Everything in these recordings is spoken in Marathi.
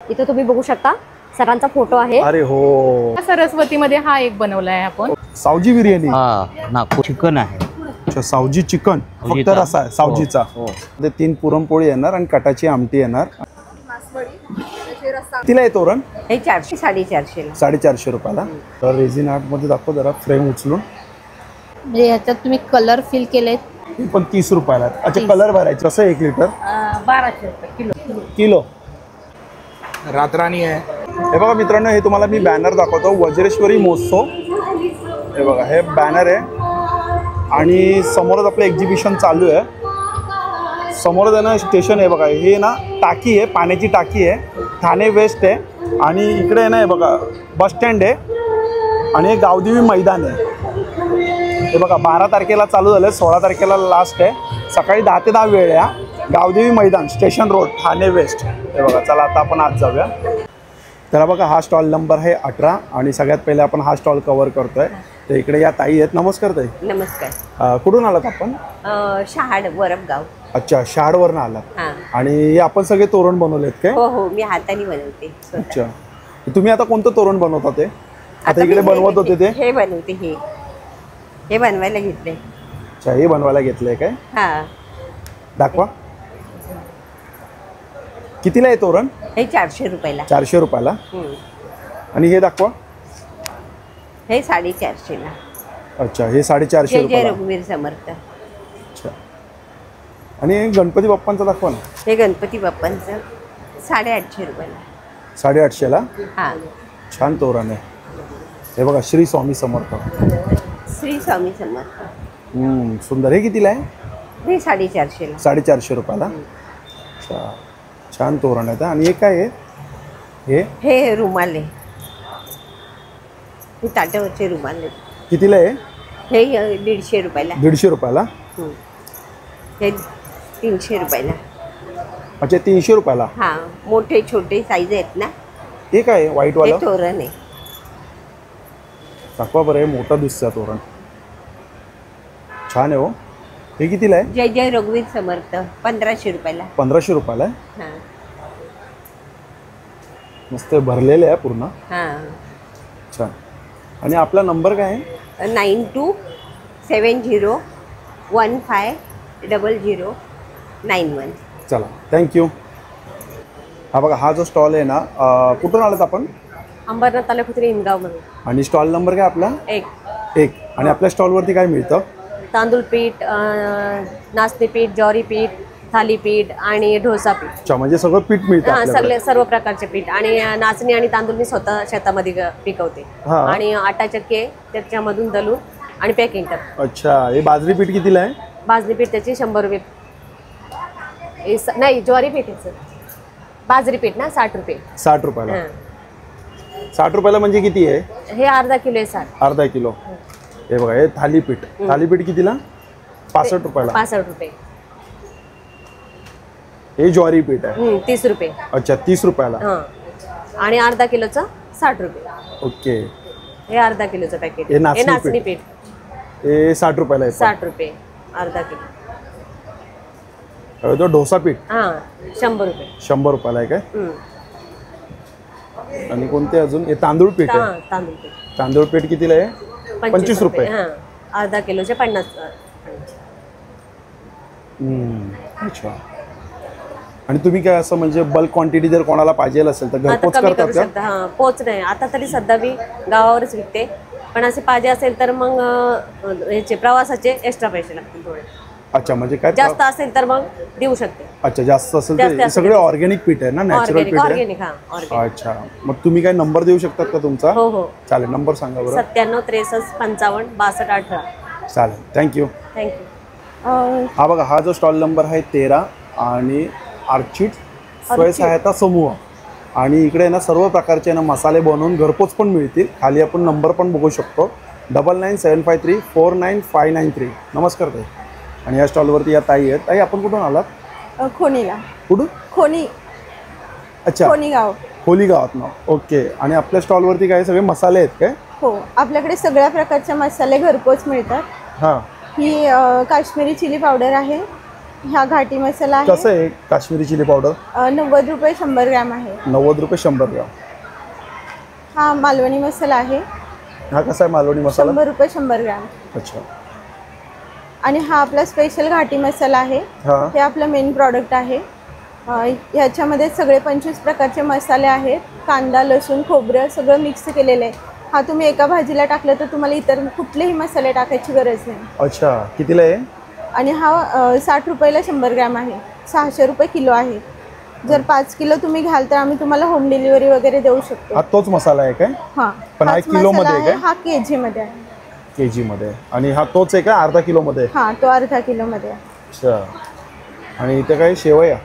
इथे तुम्ही बघू शकता सरांचा फोटो आहे। अरे हो, सरस्वती मध्ये हा एक बनवलाय आपण। सावजी बिर्याणी। नागपूर चिकन आहे। अच्छा, सावजी चिकन फक्त रसा आहे सावजीचा। ते 3 पुरणपोळी येणार आणि कटाची आमटी येणार। तिला आहे तोरण हे 400 450 ला 450 रुपयाला। तर रेझिन आर्ट मध्ये दाखव जरा फ्रेम उचलून। म्हणजे याच्यात तुम्ही कलर फिल केलेत। हे पण 30 रुपयाला। अच्छा, कलर भरायचं कसं 1 लिटर 1200 रुपये किलो। किलो रातराणी आहे। हे बघा मित्रांनो, हे तुम्हाला मी बॅनर दाखवतो, वज्रेश्वरी महोत्सव। हे बघा, हे बॅनर आहे आणि समोरच आपलं एक्झिबिशन चालू आहे। समोरच आहे ना स्टेशन आहे बघा, हे ना टाकी आहे, पाण्याची टाकी आहे, ठाणे वेस्ट आहे। आणि इकडे आहे ना हे बघा बस स्टँड आहे आणि हे गावदेवी मैदान आहे। हे बघा 12 तारखेला चालू झालं, 16 तारखेला लास्ट आहे। सकाळी 10 ते 10 वेळ आहे। गावदेवी मैदान, स्टेशन रोड, ठाणे वेस्ट। हे बघा, चला आता आपण आज जाऊया। तर बघा, हा स्टॉल नंबर आहे 18 आणि सगळ्यात पहिले आपण हा स्टॉल कव्हर करतोय। तर इकडे या ताई आहेत। नमस्कार ताई। नमस्कार। कुठून आलात आपण? शहाड वरपगाव। अच्छा, शहाडवरून आलात। हां। आणि हे आपण सगळे तोरण बनवलेत काय? हो हो, मी हाताने बनवते स्वतः। अच्छा, तुम्ही आता कोणतं तोरण बनवता ते? आता इकडे बनवत होते ते? हे बनवते, हे बनवायला घेतले। अच्छा, हे बनवायला घेतलंय काय? हां। दाखवा, कितीला आहे तोरण? हे 400 रुपयाला। 400 रुपयाला। आणि हे दाखवा, हे 450 ला। अच्छा, हे 450 जय रुपयाला। रघुवीर समर्थ। अच्छा, आणि गणपती बाप्पांचं दाखवा ना। हे गणपती बाप्पांचं 850 रुपयाला। 850 ला। हां। छान तोरण आहे। हे बघा, श्री स्वामी समर्थ। श्री स्वामी समर्थ। सुंदर। हे कितीला आहे? हे 450 ला। 450 रुपयाला। अच्छा, छान तोरण आहे। आणि हे काय आहे? हे रुमाल आहे, हे ताटावरचे रुमाल आहे। कितीला आहे? हे 150 रुपयाला। 150 रुपयाला। हे 300 रुपयाला। अच्छा, 300 रुपयाला। हां, मोठे छोटे साईज आहेत ना। हे काय आहे? व्हाईटवाला हे तोरण आहे। दाखवा बरं, हे मोठं दिसतं तोरण, छान आहे हो। हे कितीला आहे? जय जय रघुवीर समर्थ 1500 रुपयाला। 1500 रुपयाला आहे। हां मस्त भरलेले आहे पूर्ण। हां। छान। आणि आपला नंबर काय आहे? 9270150091। चला, थँक्यू। हा बघा, हा जो स्टॉल आहे ना, कुठून आलात आपण? अंबरनाथ तालुक्यातील इंदगाव मध्ये। आणि स्टॉल नंबर काय आपला? 1। आणि आपल्या स्टॉलवरती काय मिळतं? तांदूळ पीठ, नाचणी पीठ, ज्वारी पीठ, थालीपीठ आणि डोसा पीठ। अच्छा, म्हणजे सगळं पीठ मिळतं आपल्याकडे? सर्व प्रकारचे पीठ। आणि नाचणी आणि तांदूळ मी स्वतः शेतामध्ये पिकवते आणि आटा चक्की त्याच्यामधून दलून आणि पॅकिंग करते। अच्छा, हे बाजरी पीठ कितीला आहे? बाजरी पीठ त्याची 100 रुपये। नाही, ज्वारी पीठ आहे। बाजरी पीठ ना 60 रुपये। 60 रुपयाला। 60 रुपयाला म्हणजे किती आहे? हे अर्धा किलो आहे। 60 अर्धा किलो। हे बघा, हे थालीपीठ। थालीपीठ कितीला? 65 रुपयाला। 65 रुपये। हे ज्वारी पीठ आहे। 30 रुपये। अच्छा, 30 रुपयाला। हां। आणि अर्धा किलोचं 60 रुपये। ओके। हे अर्धा किलोचं पॅकेट। हे नाचणी पीठ हे 60 रुपयाला आहे। 60 रुपये अर्धा किलो। तो डोसा पीठ? हां, 100 रुपये। 100 रुपयाला आहे काय? आणि कोणते अजून? हे तांदूळ पीठ आहे। तांदूळ पीठ। तांदूळ पीठ कितीला आहे? 25 रुपये। हां, अर्धा किलोचे 50। अच्छा। आणि तुम्ही काय असं म्हणजे बल्क क्वांटिटी जर कोणाला पाहिजे असेल तर घरपोच करतात का? हां, पोच नाही आता तरी सध्या मी गावावरच विकते, पण असे पाहिजे असेल तर मग याचे प्रवासाचे एक्स्ट्रा पैसे लागतील थोडे। अच्छा, म्हणजे काय जास्त असेल तर मग देऊ शकते। अच्छा, जास्त असेल तर सगळे ऑर्गॅनिक पीठ आहे ना, नॅचरल पीठ आहे? ऑर्गॅनिक। हां, ऑर्गॅनिक। अच्छा, मग तुम्ही काय नंबर देऊ शकतात का तुमचा? हो हो, चालेल, नंबर सांगा बरं। 97 63 55 62 18। चालेल, थँक्यू। हा बघा, हा जो स्टॉल नंबर आहे 13 आणि आर्चिड स्वयंसहायता समूह। आणि इकडे ना सर्व प्रकारचे ना मसाले बनवून घरपोच पण मिळतील। खाली आपण नंबर पण बघू शकतो, 9975349593। नमस्कार ताई। आणि या स्टॉलवरती या ताई आहेत। ताई, आपण कुठून आलात? खोनीला। कुठून? खोनी। अच्छा, खोनी गाव। खोली गावात ना। ओके। आणि आपल्या स्टॉलवरती काय सगळे मसाले आहेत काय? हो, आपल्याकडे सगळ्या प्रकारचे मसाले घरपोच मिळतात। हां। ही काश्मीरी चिली पावडर आहे, ह्या घाटी मसाला कसं आहे आहे काश्मीरी चिली पावडर? 90 रुपये 100 ग्रॅम आहे. 90 रुपये 100 ग्राम. हा मालवणी मसाला आहे हा कसा आहे मालवणी मसाला? 100 रुपये 100 ग्रॅम. अच्छा. आणि हा आपला स्पेशल घाटी मसाला आहे. हा. हे आपलं मेन प्रॉडक्ट आहे. ह्याच्यामध्ये सगळे 25 प्रकारचे मसाले आहेत. कांदा, लसूण, खोबरं सगळं मिक्स केलेलं आहे. हा तुम्ही एका भाजीला टाकलं तर तुम्हाला इतर कुठलेही मसाले टाकायची गरज नाही. अच्छा, कितीला आहे? आणि हा 60 रुपयाला 100 ग्रॅम आहे. 600 रुपये किलो आहे. जर 5 किलो तुम्ही घ्याल तर आम्ही तुम्हाला होम डिलिव्हरी वगैरे देऊ शकतो. हा तोच मसाला आहे काय? हां, पण हा हाच किलो मसाला मध्ये आहे आहे. काय? हा केजी मध्ये आहे. केजी मध्ये. आणि हा तोच आहे का अर्धा किलो मध्ये? हां, तो अर्धा किलो मध्ये आहे. अच्छा. आणि इथे काय शेवया?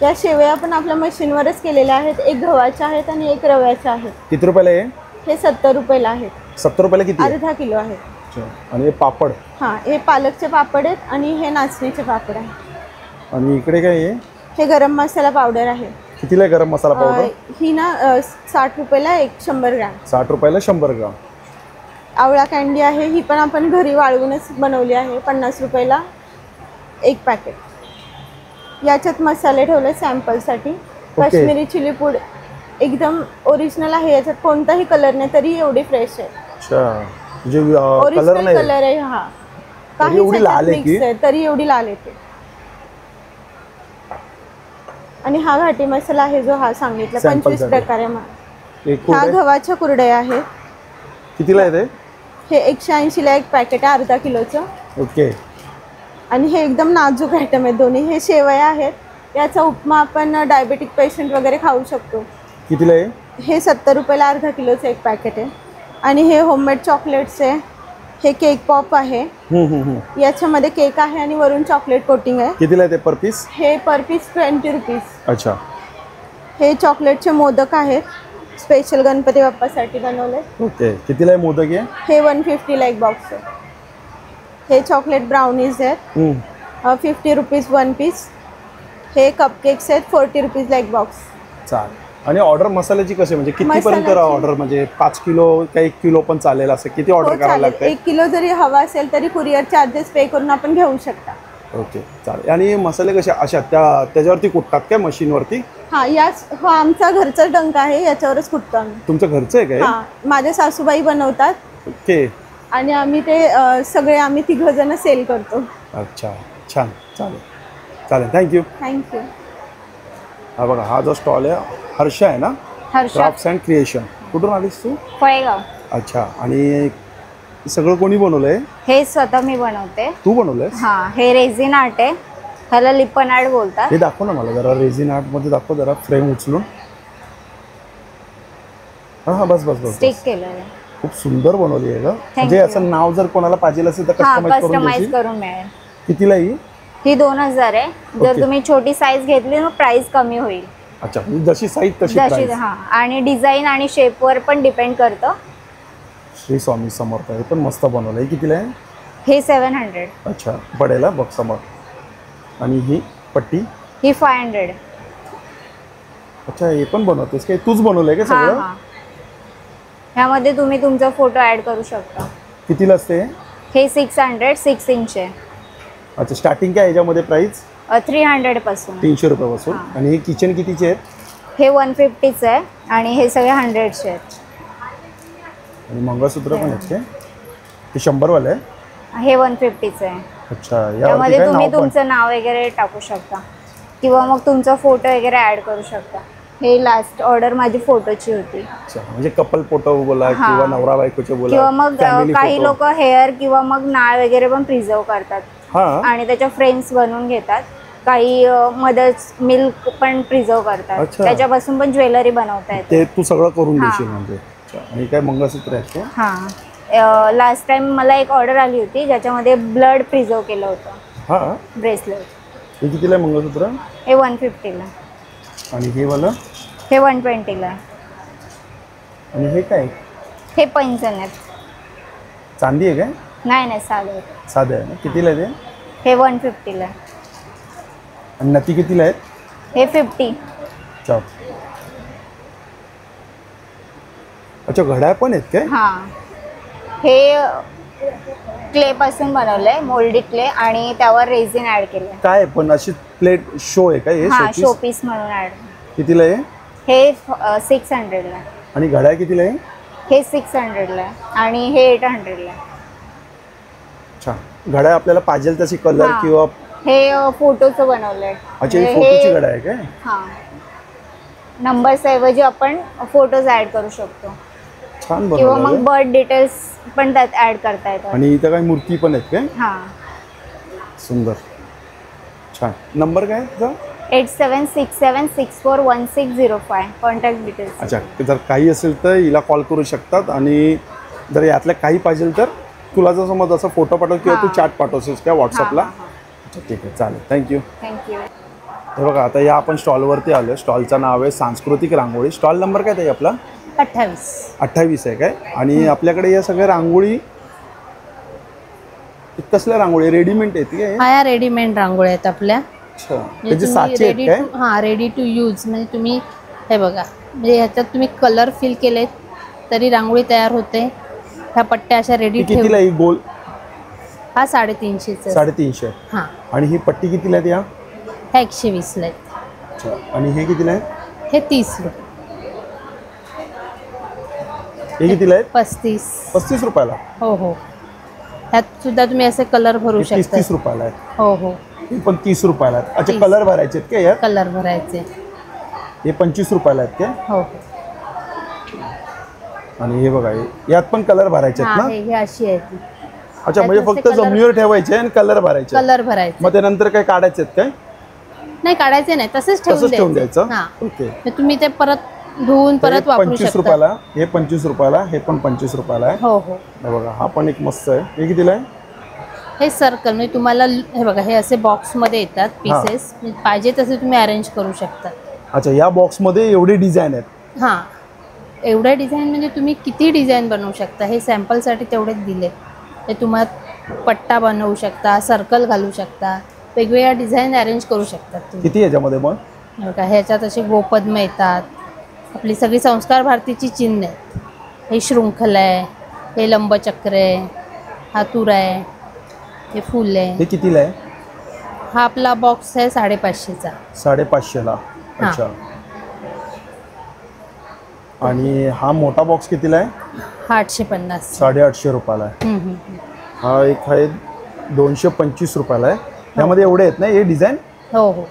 या शेवया पण आपल्या मशीनवरच केलेल्या आहेत. एक गव्हाच्या आहेत आणि एक रव्याच्या आहेत. किती रुपयाला आहे? हे 70 रुपयाला आहेत. 70 रुपयाला किती आहे? अर्धा किलो आहे. अच्छा. आणि हे पापड? हां, हे पालकचे पापड आहेत आणि हे नाचणीचे पापड आहेत. आणि इकडे काय आहे? हे गरम मसाला पावडर आहे. कितीला आहे गरम मसाला पावडर? ही ना 60 रुपयाला 100 ग्रॅम. 60 रुपयाला 100 ग्राम. आवळा कँडी आहे. ही पण आपण घरी वाळवूनच बनवली आहे. 50 रुपयाला एक पॅकेट. याच्यात मसाले ठेवले सॅम्पलसाठी. काश्मीरी चिली पूड एकदम ओरिजिनल आहे. याच्यात कोणताही कलर नाही तरी एवढी फ्रेश आहे. अच्छा, म्हणजे कलर ओरिजिनल नाही कलर आहे हा. काही एवढी लाल आहे की? तरी एवढी लाल येते. आणि हा घाटी मसाला आहे जो हा सांगितला Sample 25 साठी. प्रकारे. एक ह्या कुरडे? गव्हाच्या कुरड्या आहेत. कितीला आहे ते? हे 180ला एक पॅकेट आहे अर्धा किलोचं. ओके. आणि हे एकदम नाजूक आयटम आहेत दोन्ही. हे शेवया आहेत. याचा उपमा आपण डायबेटिक पेशंट वगैरे खाऊ शकतो. कितीला आहे? हे 70 रुपयाला अर्धा किलोचं एक पॅकेट आहे. आणि हे होममेड चॉकलेट्स आहे. हे केक पॉप आहे. याच्यामध्ये केक आहे आणि वरून चॉकलेट कोटिंग आहे. कितीला आहे ते पर पीस? हे पर पीस 20 रुपीज. अच्छा. हे चॉकलेटचे मोदक आहेत. स्पेशल गणपती बाप्पासाठी बनवले. ओके. कितीला आहे मोदक? हे 150ला एक बॉक्स आहे. हे चॉकलेट ब्राउनीज आहेत. 50 रुपीज 1 पीस. हे कपकेक्स आहेत 40 रुपीजला एक बॉक्स. चालेल. आणि ऑर्डर मसाल्याची कशी म्हणजे कितीपर्यंत मसाल्याची- ऑर्डर म्हणजे 5 किलो का 1 किलो पण चालेल असं किती ऑर्डर करायला लागते? 1 किलो जरी हवा असेल तरी कुरिअर चार्जेस पे करून आपण घेऊ शकता. ओके चालेल. आणि मसाले कसे अशा त्याच्यावरती कुटतात काय मशीनवरती? हा हा आमचा घरचा डंक आहे. याच्यावरच कुटतो आम्ही. तुमचं घरचं आहे काय? हा, माझ्या सासूबाई बनवतात. ओके. आणि आम्ही ते सगळे आम्ही 3 जण सेल करतो. अच्छा, छान. चालेल चालेल, थँक्यू. थँक्यू. हा बघा, हा जो स्टॉल आहे हर्षा आहे ना? Harsha crafts and creation. कुठून आलीस तू? फळेगाव. अच्छा. आणि सगळं कोणी बनवलंय? हे स्वतः मी बनवते. तू बनवलंयस? हा, हे रेझिन आर्ट आहे. ह्याला लिपन आर्ट बोलतात. हे दाखव ना मला जरा. रेझिन आर्ट मध्ये दाखव जरा. फ्रेम उचलून. हा हा, बस बस बस. स्टिक केलेलं आहे. खूप सुंदर बनवली आहे का? म्हणजे असं नाव जर कोणाला पाहिजे असेल तर हा, कस्टमाइज करून कस्टमाइज देशील? करून मिळेल. कितीला ही? ही 2000 आहे. जर ओके. तुम्ही छोटी साईज घेतली तर प्राइस कमी होईल. अच्छा, म्हणजे जशी साईज तशी जशी प्राइस. हा, आणि डिझाईन आणि शेपवर पण डिपेंड करतं. श्री स्वामी समर्थ आहे पण मस्त बनवलं आहे. कितीला आहे? हे 700. अच्छा, पडेल बघ समोर. आणि ही पट्टी? ही 500. अच्छा, हे पण बनवतेस काय? तूच बनवलंय का हा सगळं? हा. ह्यामध्ये तुम्ही तुमचा फोटो ऍड करू शकता. कितीला असते? हे 600 6 इंच आहे. अच्छा, स्टार्टिंग काय याच्यामध्ये प्राइस? 300 पासून. 300 रुपयापासून. आणि हे किचन कितीचे आहेत? हे 150चे आहे आणि हे सगळे 100चे आहेत. आणि मंगळसूत्र पण आहेत काय? हे 100 वाले आहे? हे 150चे आहे. अच्छा, यावरती त्यामध्ये काय तुम्ही नाव पण? तुमचं नाव वगैरे टाकू शकता किंवा मग तुमचा फोटो वगैरे ऍड करू शकता. हे लास्ट ऑर्डर माझी फोटोची होती. अच्छा, म्हणजे कपल फोटो बोला हा. किंवा नवरा बायकोचे बोला किंवा मग family काही photo. लोक हेअर किंवा मग नाळ वगैरे पण प्रिझर्व करतात हा. आणि त्याच्या फ्रेम्स बनवून घेतात. काही मदर्स मिल्क पण प्रिझर्व करतात. अच्छा. त्याच्यापासून पण ज्वेलरी बनवता येते. ते तू सगळं करून हा. देशील म्हणजे. अच्छा, आणि काय मंगळसूत्र आहेत का? हां, लास्ट टाइम मला एक ऑर्डर आली होती ज्याच्यामध्ये ब्लड प्रिझर्व केलं होतं. हा. ब्रेसलेट. हे कितीला आहे मंगळसूत्र? हे 150ला. आणि हे वाला? हे 120ला. आणि हे काय? हे पैंजण आहेत. चांदी आहे काय? नाही नाही, साधे. साधं आहे ना? कितीला आहे ते? हे 150ला. आणि नती कितीला आहेत? हे 50. अच्छा. अच्छा, घड्याळ पण आहेत काय? हां, हे क्ले पासून बनवलंय, मोल्डी क्ले, आणि त्यावर रेझिन ऍड केलंय. काय पण अशी प्लेट शो आहे का हे? हा, showpiece? शो पीस म्हणून ऍड. कितीला आहे हे 600 ला आहे. आणि घड्याळ कितीला आहे? हे 600 ला आहे आणि हे 800 ला आहे. अच्छा, घड्याळ आपल्याला पाहिजे तशी कलर हा. किंवा हे फोटोचं बनवलंय. अच्छा, ही फोटोची घड्याळ आहे काय? हा, नंबर्स ऐवजी आपण फोटोज ऍड करू शकतो छान किंवा मग बनवलं. बर्थ डिटेल्स पण त्यात ऍड करता येतात. आणि इथं काही मूर्ती पण आहेत काय? हा, सुंदर, छान. नंबर काय तुझा? 8767641605 कॉन्टॅक्ट डिटेल्स. अच्छा, जर काही असेल तर हिला कॉल करू शकतात. आणि जर यातल्या काही पाहिजे तर तुला जर समज असं फोटो पाठव किंवा तू चॅट पाठवशील का व्हॉट्सअपला? अच्छा, ठीक आहे, चालेल, थँक्यू. थँक्यू. हे बघा, आता या आपण स्टॉलवरती आलो. स्टॉलचं नाव आहे सांस्कृतिक रांगोळी. स्टॉल नंबर काय ताई आपला? 28 आहे काय? आणि आपल्याकडे या सगळ्या रांगोळी कसल्या रांगोळी रेडीमेड आहेत काय? हा, या रेडीमेड रांगोळ्या आहेत आपल्या. अच्छा, त्याचे साचे आहेत काय? हा, रेडी टू यूज. म्हणजे तुम्ही हे बघा, म्हणजे ह्याच्यात तुम्ही कलर फिल केलेत तरी रांगोळी तयार होते. ह्या पट्ट्या अशा रेडी कितीला ही गोल? हा 350. 350. हा, आणि ही पट्टी कितीला आहेत या? ह्या 120 ला आहेत. अच्छा, आणि हे कितीला आहे? हे 30 रुपये. हे कितीला आहे? 35 रुपयाला. हो हो. ह्यात सुद्धा तुम्ही असे कलर भरू शकता. 30 रुपयाला आहे. हो हो. हे पण 30 रुपयाला आहेत. अच्छा, 30. कलर भरायचे आहेत काय यात? कलर भरायचे. हे 25 रुपयाला आहेत काय? हो हो. आणि हे बघा, यात पण कलर भरायचे आहेत हा, ना? हे अशी आहे ती. अच्छा, म्हणजे त्यात फक्त नुसते जमिनीवर ठेवायचे आणि कलर भरायचे. कलर भरायचे. मग त्यानंतर काय काढायचे आहेत काय? नाही, काढायचे नाही, तसेच तसंच ठेवून द्यायचं. हा, ओके. मग तुम्ही ते परत धुवून परत वापरू 25 शकता. रुपयाला, हे 25 रुपयाला, हे पण 25 रुपयाला आहे. हो हो. हे बघा, हा पण एक मस्त आहे. हे कितीला आहे? हे सर्कल म्हणजे तुम्हाला हे बघा, हे असे बॉक्समध्ये येतात पीसेस. पाहिजे तसे तुम्ही अरेंज करू शकता. अच्छा, या बॉक्समध्ये एवढी डिझाईन आहेत? हां, एवढ्या डिझाईन म्हणजे तुम्ही किती डिझाईन बनवू शकता. हे सॅम्पलसाठी तेवढेच दिले. हे तुम्हाला पट्टा बनवू शकता, सर्कल घालू शकता, वेगवेगळ्या डिझाईन अरेंज करू शकतात तुम्ही. किती याच्यामध्ये मग? बघा, ह्याच्यात असे गोपद्म येतात, आपली सगळी संस्कार भारतीची चिन्ह आहेत. हे शृंखला आहे, हे लंबचक्र आहे, हा तुरा आहे, हे फुल आहे. हे कितीला आहे? हा आपला बॉक्स आहे 550चा. 550ला. अच्छा. आणि हा मोठा बॉक्स कितीला आहे? हा 850. 850 रुपयाला आहे. हा एक आहे 225 रुपयाला आहे. यामध्ये एवढे आहेत ना हे डिझाईन? हो हो.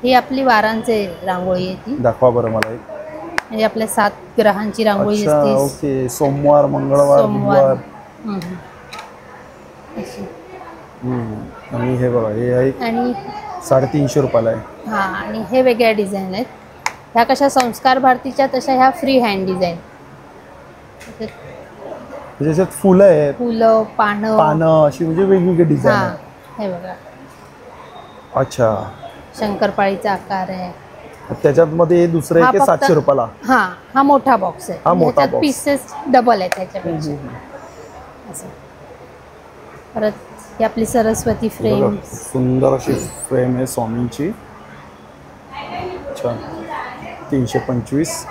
ही आपली वारांचे रांगोळी आहे ती. दाखवा बरं मला एक. म्हणजे आपल्या 7 ग्रहांची रांगोळी अच्छा, असते. ओके. सोमवार, मंगळवार, बुधवार. अशी. आणि हे बघा, हे आहे आणि 350 रुपयाला आहे. हा, आणि हे वेगळ्या डिझाईन आहेत. ह्या कशा संस्कार भारतीच्या, तशा ह्या फ्री हँड डिझाईन. त्याच्यात फुलं आहेत, फुलं, पानं अशी म्हणजे वेगवेगळे डिझाईन हा, आहेत. हे बघा, अच्छा. शंकरपाळीचा आकार आहे. त्याच्यामध्ये दुसरं हा एक आहे फक्त- 700 रुपयाला. हा मोठा बॉक्स आहे. हा मोठा box. पीसेस डबल आहेत त्याच्यापेक्षा. असं. परत ही आपली सरस्वती फ्रेम. बघा, सुंदर अशी फ्रेम आहे स्वामींची. अच्छा, 325.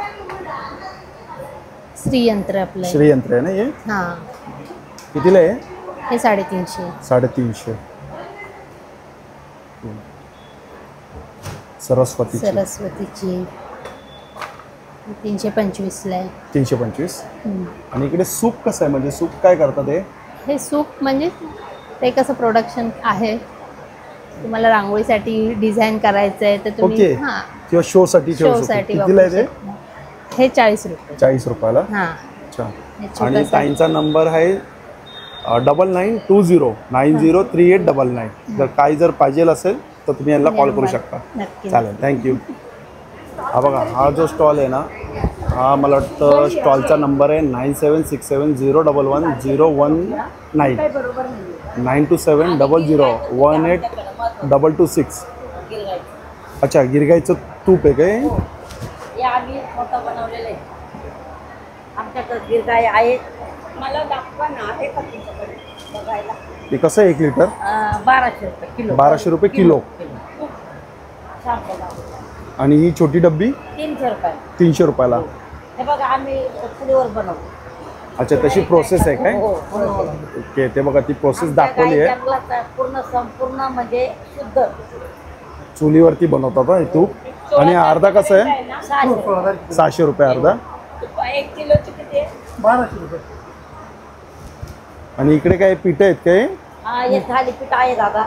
श्रीयंत्र आपलं. श्रीयंत्र आहे ना हे? हा, कितीला आहे? हे 350. 350. सरस्वतीची सरस्वतीची 325ला आहे. 325. आणि इकडे सूप कसं आहे, म्हणजे सूप काय करतात हे? हे सूप म्हणजे ते कसं प्रोडक्शन आहे. तुम्हाला रांगोळीसाठी डिझाईन करायचं आहे तर तुम्ही ओके. हां, किंवा शो साठी ठेवू शकतो. शोसाठी कितीला आहे ते? हे 40 रुपये. 40 रुपयाला. हां, अच्छा. हे आणि छोटंसं. ताईंचा नंबर आहे 9920903899. जर काही जर पाहिजे असेल तर तुम्ही यांना कॉल करू शकता. नक्की. चालेल, थँक्यू. हा बघा, हा जो स्टॉल आहे ना, हा मला वाटतं स्टॉलचा नंबर आहे 9767011019 92700182226. अच्छा, गिरगाईचं तूप आहे काय? हे आम्ही स्वतः बनवलेलं आहे. आमच्याकडे गिरगाय आहे. मला दाखवा ना, आहे का तुमच्याकडे बघायला? ते कसं आहे 1 लिटर? 1200 रुपये किलो. 1200 रुपये किलो. छान बघा. आणि ही छोटी डब्बी 300 रुपये. 300 रुपयाला. हे बघा, आम्ही चुलीवर बनवतो. अच्छा, तशी प्रोसेस आहे काय? हो हो. ओके, ते बघा ती प्रोसेस दाखवली आहे. जंगलात पूर्ण संपूर्ण म्हणजे शुद्ध चुलीवरती बनवतात हा हे तूप. आणि अर्धा कसं आहे? 600 रुपये अर्धा. 1 किलोची किती आहे? 1200 रुपये. आणि इकडे काय पीठ आहेत काय? हा, हे थालीपीठ आहे दादा.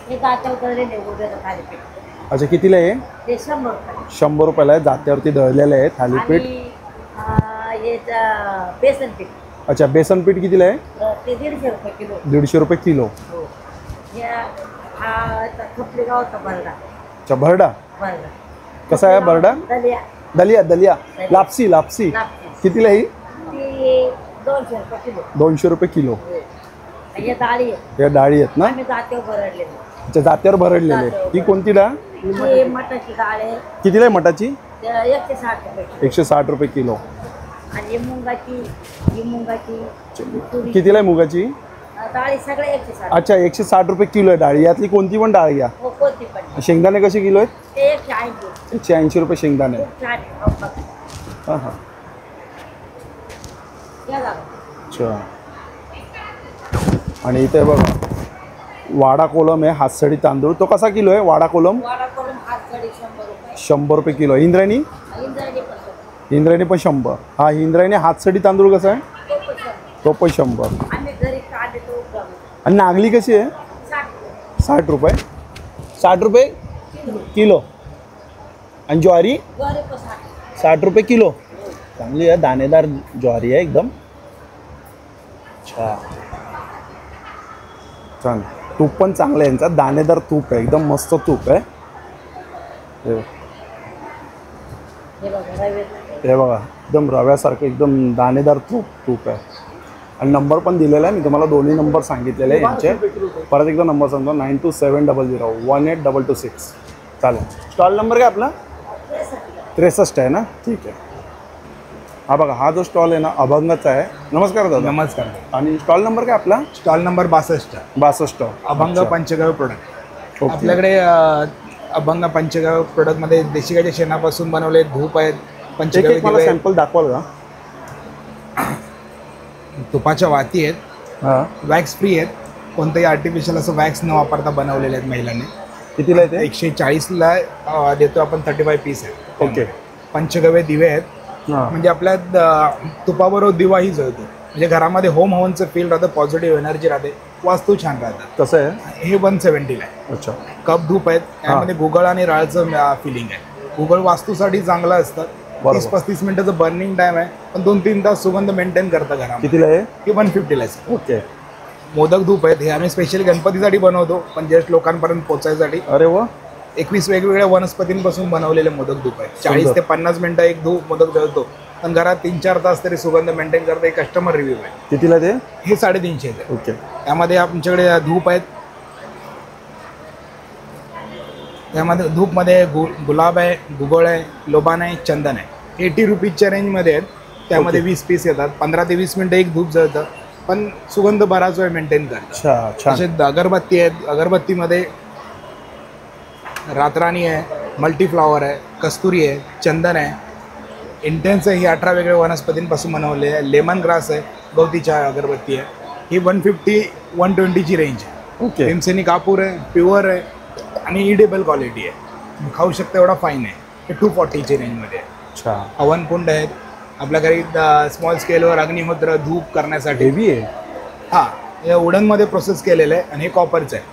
हे जात्यावर दळलेले उद्याचं थालीपीठ. अच्छा, कितीला आहे? ते 100 रुपये. 100 रुपयाला आहे. जात्यावरती दळलेलं आहे थालीपीठ. आणि हे बेसन पीठ अच्छा, बेसन पीठ कितीला आहे? ते 150 रुपये किलो. 150 रुपये किलो. हो. हा खपली गावचा भरडा. अच्छा, भरडा भरडा कसा आहे भरडा? दलिया. दलिया दलिया लापसी लापसी लापसी. कितीला आहे? ती 200 रुपये किलो. 200 रुपये किलो. हे डाळी आहे. या डाळी आहेत ना? आम्ही जात्यावर भरडलेले. अच्छा, जात्यावर भरडलेले. ही कोणती डाळ? ही मटाची डाळ आहे. कितीला आहे मटाची? 160 रुपये किलो. 160 रुपये किलो. आणि ही मुंगाची तुरी. कितीला आहे मुगाची? डाळी सगळ्या 160. अच्छा, 160 रुपये किलो आहे डाळ. यातली कोणती पण डाळ घ्या. हो, कोणती पण. शेंगदाणे कसे किलो आहेत? ते 180. 180 रुपये शेंगदाणे. खूप छान आहे. हो, बघा. हां हां. या दादा. अच्छा, आणि इथे बघा वाडा कोलम आहे, हातसडी तांदूळ. तो कसा किलो आहे वाडा कोलम? वाडा करून हातकडी 100 रुपये. 100 रुपये किलो. इंद्रायणी? इंद्रायणी पण 100. इंद्रायणी पण 100. हा, इंद्रायणी हातसडी तांदूळ कसा आहे? तो पण 100. तो पण 100. आम्ही घरी काढे तो उगावू. आणि नागली कशी आहे? 60 रुपये. 60 रुपये? 60 रुपये किलो. आणि ज्वारी? ज्वारी पण 60. 60 रुपये किलो. चांगली आहे, दाणेदार ज्वारी आहे एकदम. अच्छा, छान. तूप पण चांगलं आहे यांचा, दाणेदार तूप आहे, एकदम मस्त तूप आहे. हे बघा रवे. हे बघा एकदम रव्यासारखं एकदम दाणेदार तूप आहे. आणि नंबर पण दिलेला आहे. मी तुम्हाला दोन्ही नंबर सांगितलेले आहे यांचे. परत एकदा नंबर सांगतो, 9270018226. चालेल. स्टॉल नंबर काय आपला? 63 आहे ना? ठीक आहे. हा बघा, हा जो स्टॉल आहे ना अभंगाचा आहे. नमस्कार दादा. नमस्कार. आणि स्टॉल नंबर काय आपला? Stall number 62. 62. अभंग अच्छा. पंचगव्य प्रोडक्ट. ओके. आपल्याकडे अभंग पंचगव्य प्रोडक्टमध्ये देशी गाईच्या शेणापासून बनवले धूप आहेत, एक पंचगव्य एक मला दिवे आहेत, सॅम्पल दाखवाल का? तुपाच्या वाती आहेत, हां. वॅक्स फ्री आहेत. कोणतंही आर्टिफिशियल असं वॅक्स न वापरता बनवलेले आहेत महिलांनी. कितीला आहे ते? 140ला देतो आपण. 35 पीस आहे. ओके. पंचगव्य दिवे आहेत. हां. म्हणजे आपल्या तुपाबरोबर दिवाही जळतो. म्हणजे घरामध्ये होम हवनचं फील राहतं, पॉझिटिव्ह एनर्जी राहते, वास्तू छान राहतात. कसं आहे? हे 170ला आहे. अच्छा. कप धूप आहेत. त्यामध्ये गुगळ आणि राळचं फिलिंग आहे. गुगळ वास्तूसाठी चांगलं असतं. बरोबर. 30-35 मिनिटाचं बर्निंग टाइम आहे, पण 2-3 तास सुगंध मेंटेन करतं घरामध्ये. कितीला आहे? हे 150ला आहे. ओके. मोदक धूप आहेत. हे आम्ही स्पेशली गणपतीसाठी बनवतो, पण जस्ट लोकांपर्यंत पोहोचायसाठी. अरे वा. 21 वेगवेगळ्या वनस्पतींपासून बनवलेले मोदक धूप आहेत. 40 ते 50 मिनिटं एक धूप मोदक जळतो, पण घरात 3-4 तास तरी सुगंध मेंटेन करता. एक कस्टमर रिव्ह्यू आहे. कितीला ते? हे 350 आहे. ओके. त्यामध्ये आमच्याकडे धूप आहेत. त्यामध्ये धूपमध्ये गुलाब आहे, गुगळ आहे, लोबान आहे, चंदन आहे. 80 रुपीजच्या रेंजमध्ये आहेत. त्यामध्ये 20 पीस येतात. 15 ते 20 मिनिटं एक धूप जळतं, पण सुगंध बराच वेळ मेंटेन करतात. अच्छा, छान. असे अगरबत्ती आहेत. अगरबत्तीमध्ये रातराणी आहे, मल्टीफ्लॉवर आहे, कस्तुरी आहे, चंदन आहे, इंटेन्स आहे. ही 18 वेगवेगळ्या वनस्पतींपासून बनवले आहे. लेमन ग्रास आहे, गवतीच्या अगरबत्ती आहे. ही 150-120ची रेंज आहे. ओके. भीमसेनी कापूर आहे, प्युअर आहे आणि इडेबल क्वालिटी आहे. खाऊ शकता एवढा फाईन आहे. हे 240ची रेंजमध्ये आहे. अच्छा. हवनकुंड आहेत. आपल्या घरी स्मॉल स्केलवर अग्निहोत्र धूप करण्यासाठी. हेवी आहे. हां, हे वुडनमध्ये प्रोसेस केलेलं आहे आणि हे कॉपरचं आहे.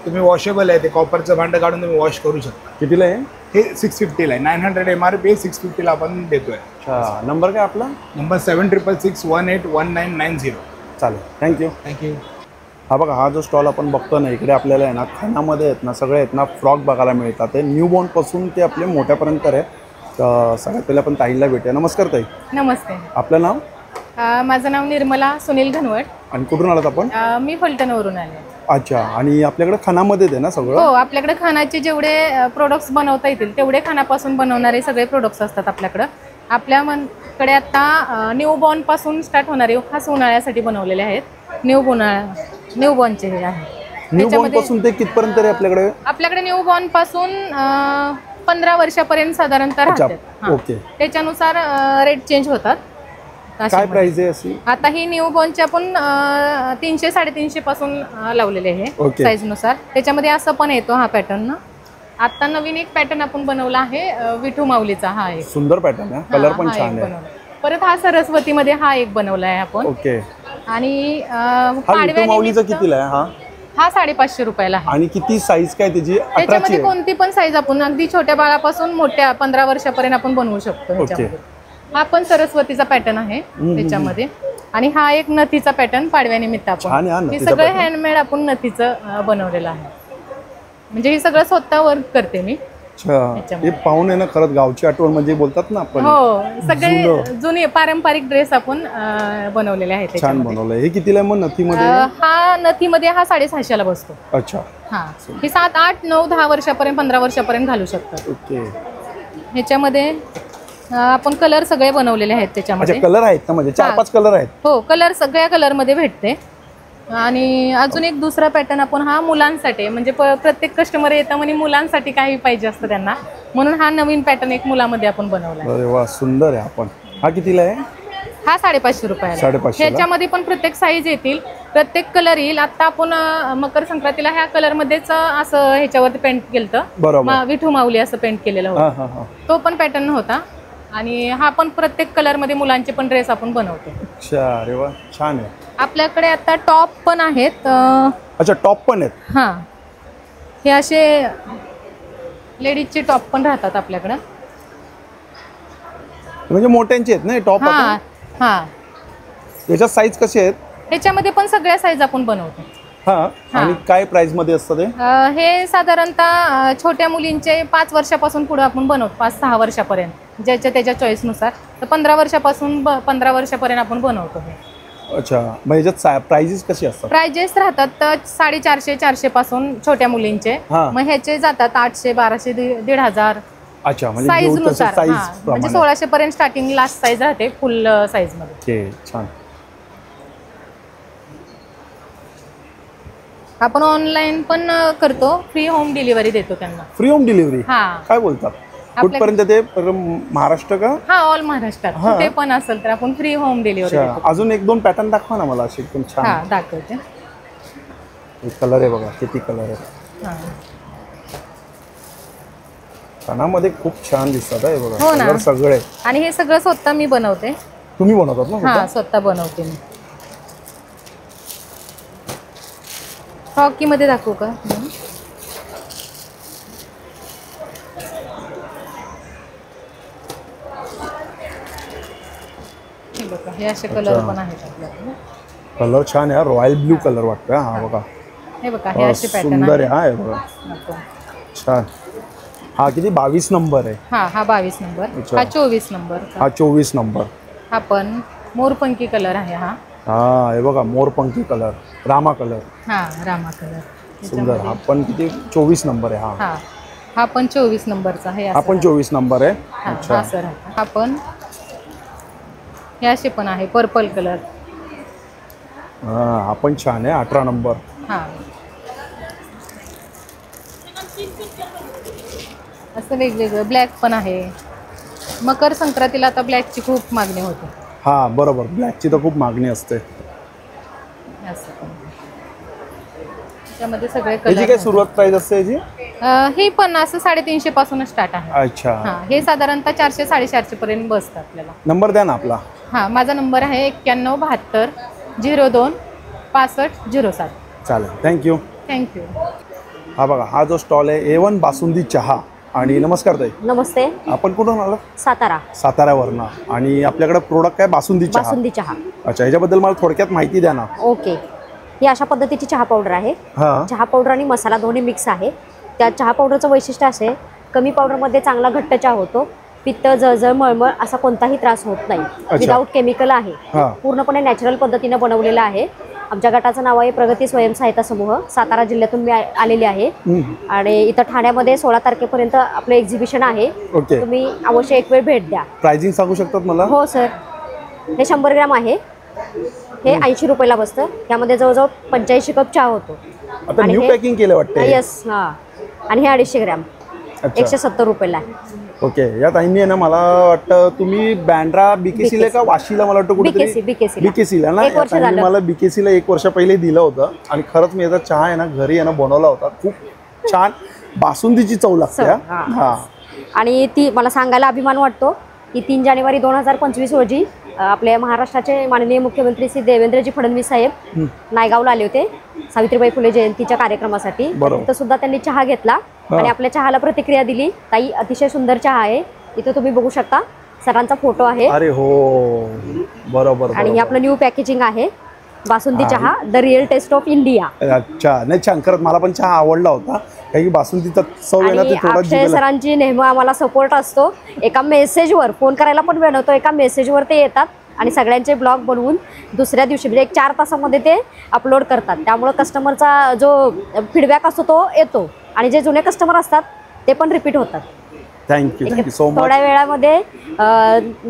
तुम्ही वॉशेबल आहे, ते कॉपरचं भांडं काढून तुम्ही वॉश करू शकता. कितीला आहे? हे 650ला आहे. 900 MRP, 650ला आपण देतोय. अच्छा. नंबर काय आपला? नंबर 7666181990. चालेल. थँक्यू. थँक्यू. हा बघा, हा जो स्टॉल आपण बघतो ना इकडे, आपल्याला आहे ना खानामध्ये आहेत ना सगळे आहेत ना फ्रॉक बघायला मिळतात. ते न्यूबॉर्नपासून ते आपले मोठ्यापर्यंत आहे. तर सगळ्यात पहिला आपण ताईला भेटूया. नमस्कार ताई. नमस्ते. आपलं नाव? माझं नाव निर्मला सुनील घनवट. आणि कुठून आलात आपण? मी फलटणवरून आले. अच्छा. आणि आपल्याकडे खानामध्ये आहे ना सगळं? हो, आपल्याकडे खानाचे जेवढे प्रोडक्ट्स बनवता येतील तेवढे खानापासून बनवणारे सगळे प्रोडक्ट्स असतात आपल्याकडं. आपल्याकडे आता न्यूबॉर्नपासून स्टार्ट होणारे खास उन्हाळ्यासाठी बनवलेले आहेत. न्यूबॉर्नचे हे आहे. न्यूबॉर्नपासून ते कितपर्यंत आहे आपल्याकडे? आपल्याकडे न्यूबॉर्नपासून 15 वर्षापर्यंत साधारणतः अच्छा. राहतात. ओके. त्याच्यानुसार रेट चेंज होतात. काय नाशिकमध्ये. प्राइस आहे अशी? आता ही न्यू बॉर्नची आपण 300-350 पासून लावलेले आहे ओके. साईज नुसार. त्याच्यामध्ये असं पण येतो हा पॅटर्न ना. आता नवीन एक पॅटर्न आपण बनवला आहे विठू माऊलीचा. हा एक सुंदर पॅटर्न आहे, कलर पण हा एक छान आहे. बनवला. परत हा सरस्वती मध्ये हा एक बनवला आहे आपण. ओके. आणि हा विठू माऊलीचा कितीला आहे हा? हा 550 रुपयाला आहे. आणि किती साईज काय त्याची? 18 ची त्याच्यामध्ये आहे. कोणती पण साईज आपण अगदी छोट्या बाळापासून मोठ्या 15 वर्षापर्यंत आपण बनवू शकतो ह्याच्यामध्ये. हा पण सरस्वतीचा पॅटर्न आहे त्याच्यामध्ये. आणि हा एक नथीचा पॅटर्न पाडव्यानिमित्त छान आहे हा आपण हे नथीचा सगळं pattern. हँडमेड आपण नथीचं बनवलेलं आहे. म्हणजे हे सगळं स्वतः वर्क करते मी. अच्छा, हे पाहून आहे ना खरंच गावची आठवण म्हणजे बोलतात ना आपण. हो, सगळे जुने पारंपरिक ड्रेस आपण बनवलेले आहेत छान त्याच्यामध्ये. बनवलंय. हे कितीला आहे मग नथीमध्ये? हा नथीमध्ये हा 650 बसतो. अच्छा. हा हे 7, 8, 9, 10 वर्षापर्यंत 15 वर्षापर्यंत घालू शकतात. ओके. ह्याच्यामध्ये आपण कलर सगळे बनवलेले आहेत अच्छा, त्याच्यामध्ये. कलर आहेत ना म्हणजे 4-5 कलर आहेत? हो, कलर सगळ्या कलर मध्ये भेटते. आणि अजून एक दुसरा पॅटर्न आपण हा मुलांसाठी आहे. म्हणजे प्रत्येक कस्टमर येतं म्हणे मुलांसाठी काही पाहिजे असतं त्यांना, म्हणून हा नवीन पॅटर्न एक मुलामध्ये आपण बनवला आहे. अरे वा, सुंदर आहे. आपण हा कितीला आहे? हा 550 रुपयाला. 550 ला? ह्याच्यामध्ये पण प्रत्येक साईज येतील, प्रत्येक कलर येईल. आता आपण मकर संक्रांतीला ह्या कलर मध्येच असं ह्याच्यावरती पेंट केलं, बरोबर. विठू माऊली असं पेंट केलेलं हा होतं. हा हा. तो पण पॅटर्न होता. आणि हा पण प्रत्येक कलर मध्ये मुलांचे पण ड्रेस आपण बनवतो. अच्छा, अरे वा, छान आहे. आपल्याकडे आता टॉप पण आहेत. अच्छा, टॉप पण आहेत? हा, हे असे लेडीजचे टॉप पण राहतात आपल्याकडे. म्हणजे मोठ्यांचे आहेत ना टॉप? हा हा, याच्यात साईज कशी आहेत? ह्याच्यामध्ये पण सगळ्या साईज आपण बनवतो. हा. आणि काय प्राइस मध्ये असतं ते? हे साधारणतः छोट्या मुलींचे 5 वर्षापासून पुढे आपण बनवतो, 5-6 वर्षापर्यंत ज्याच्या त्याच्या चॉईसनुसार. तर 15 वर्षापासून 15 वर्षापर्यंत आपण बनवतो. अच्छा, मग याच्यात प्राइजेस कशी असतात? प्राइजेस राहतात 450-400 पासून छोट्या मुलींचे. हा. मग ह्याचे जातात 800, 1200, 1500. अच्छा, म्हणजे साईज घेऊ तसं नुसार. साईज हा, म्हणजे प्रमाणे. 1600 पर्यंत स्टार्टिंग लास्ट साईज राहते फुल साईज मध्ये. ओके, छान. आपण ऑनलाईन पण करतो, फ्री होम डिलिव्हरी देतो त्यांना. Free home delivery? हा. काय बोलतात? कुठपर्यंत ते? महाराष्ट्र का? हा, ऑल महाराष्ट्रात कुठे पण असेल तर आपण फ्री होम डिलिव्हरी देतो. अजून 1-2 पॅटर्न दाखवा ना मला असे एकदम छान. हा, दाखवते. कलर आहे बघा, किती कलर आहे. हा. कानामध्ये खूप छान दिसतात आहे बघा. हो ना. कलर सगळे. आणि हे सगळं स्वतः मी बनवते. तुम्ही बनवतात ना? हा, स्वतः बनवते मी. हॉकी मध्ये दाखवू का? हे बघा, हे असे कलर पण आहेत आपल्याकडे. कलर छान आहे, रॉयल ब्लू कलर वाटतोय. हा बघा, हे बघा, हे असे पॅटर्न सुंदर आहे. हा आहे बघा, छान. हा किती? 22 नंबर आहे. हा 22 नंबर. हा 24 नंबर. हा 24 नंबर. हा पण मोरपंखी कलर आहे. हा हे बघा, मोरपंखी कलर, रामा कलर. हा, रामा कलर. सुंदर. हा पण किती? 24 नंबर आहे. हा हा पण 24 नंबरचा आहे. हा पण 24 नंबर आहे. अच्छा, असं राहतं. हा पण हे असे पण आहे पर्पल कलर. हा पण छान आहे. 18 नंबर. हा, असं वेगवेगळं. ब्लॅक पण आहे. मकर संक्रांतीला आता ब्लॅकची खूप मागणी होते. हा बरोबर, ब्लॅकची तर खूप मागणी असते. असं पण त्यामध्ये सगळे याची कलर. काय सुरुवात प्राइस असते याची? हे पण असं 350 पासून स्टार्ट आहे. अच्छा. हा, हे साधारणतः 400-450 पर्यंत बसतं आपल्याला. नंबर द्या ना आपला. हा, माझा नंबर आहे 9172 02 65 07. चालेल, थँक्यू. थँक्यू. हा बघा, हा जो स्टॉल आहे A1 बासुंदी चहा. आणि नमस्कार ताई. नमस्ते. आपण कुठून आला? सातारा. साताऱ्यावरनं. आणि आपल्याकडे प्रोडक्ट काय? बासुंदी चहा. बासुंदी चहा. अच्छा, याच्याबद्दल मला थोडक्यात माहिती द्या ना. ओके. ही अशा पद्धतीची चहा पावडर आहे. हा. चहा पावडर आणि मसाला दोन्ही मिक्स आहे. त्या चहा पावडरचं वैशिष्ट्य असे, कमी पावडरमध्ये चांगला घट्ट चहा होतो. पित्त, जळजळ, मळमळ असा कोणताही त्रास होत नाही. विदाऊट केमिकल आहे. पूर्णपणे नॅचरल पद्धतीने बनवलेला आहे. आमच्या गटाचं नाव आहे प्रगती स्वयंसहायता समूह. सातारा जिल्ह्यातून मी आलेले आहे. आणि इथं ठाण्यामध्ये 16 तारखेपर्यंत आपलं एक्झिबिशन आहे. तुम्ही अवश्य एक वेळ भेट द्या. प्राइसिंग सांगू शकतात मला? हो सर. हे 100 ग्रॅम आहे. हे 80 रुपयाला बसतं. त्यामध्ये जवळजवळ 85 कप चहा होतो. आता न्यू पॅकिंग केलं वाटतं. येस. हां. आणि हे 250 ग्रॅम 170 रुपयाला आहे. ओके, या ताईंनी आहे ना, मला वाटतं तुम्ही बँड्रा बीकेसीला का वाशीला, मला वाटतं कुठेतरी बीकेसीला ना, या ताईंनी मला बीकेसीला 1 वर्ष पहिले दिलं होतं. आणि खरंच मी याचा चहा आहे ना घरी आहे ना बनवला होता, खूप छान बासुंदीची चव लागते. हा, आणि ती मला सांगायला अभिमान वाटतो की 3 जानेवारी 2025 रोजी आपले महाराष्ट्राचे माननीय मुख्यमंत्री श्री देवेंद्रजी फडणवीस साहेब नायगावला आले होते सावित्रीबाई फुले जयंतीच्या कार्यक्रमासाठी. तिथं सुद्धा त्यांनी चहा घेतला आणि आपल्या चहाला प्रतिक्रिया दिली. ताई, अतिशय सुंदर चहा आहे, इथे तुम्ही बघू शकता, सरांचा फोटो आहे. अरे हो, बरोबर. आणि हे आपलं न्यू पॅकेजिंग आहे, बासुंदी चहा the real taste of India. अच्छा, नाही छान, खरंच मला पण चहा आवडला होता, काही बासुंदीचा चव आहे ना ते थोडा. अक्षय सरांची नेहमी आम्हाला सपोर्ट असतो. एका मेसेजवर फोन करायला पण वेळ नव्हतो, एका मेसेजवर ते येतात आणि सगळ्यांचे ब्लॉग बनवून दुसऱ्या दिवशी म्हणजे 1-4 तासामध्ये ते अपलोड करतात. त्यामुळे कस्टमरचा जो फीडबॅक असतो तो येतो आणि जे जुने कस्टमर असतात ते पण रिपीट होतात. Thank you so much. थोड्या वेळामध्ये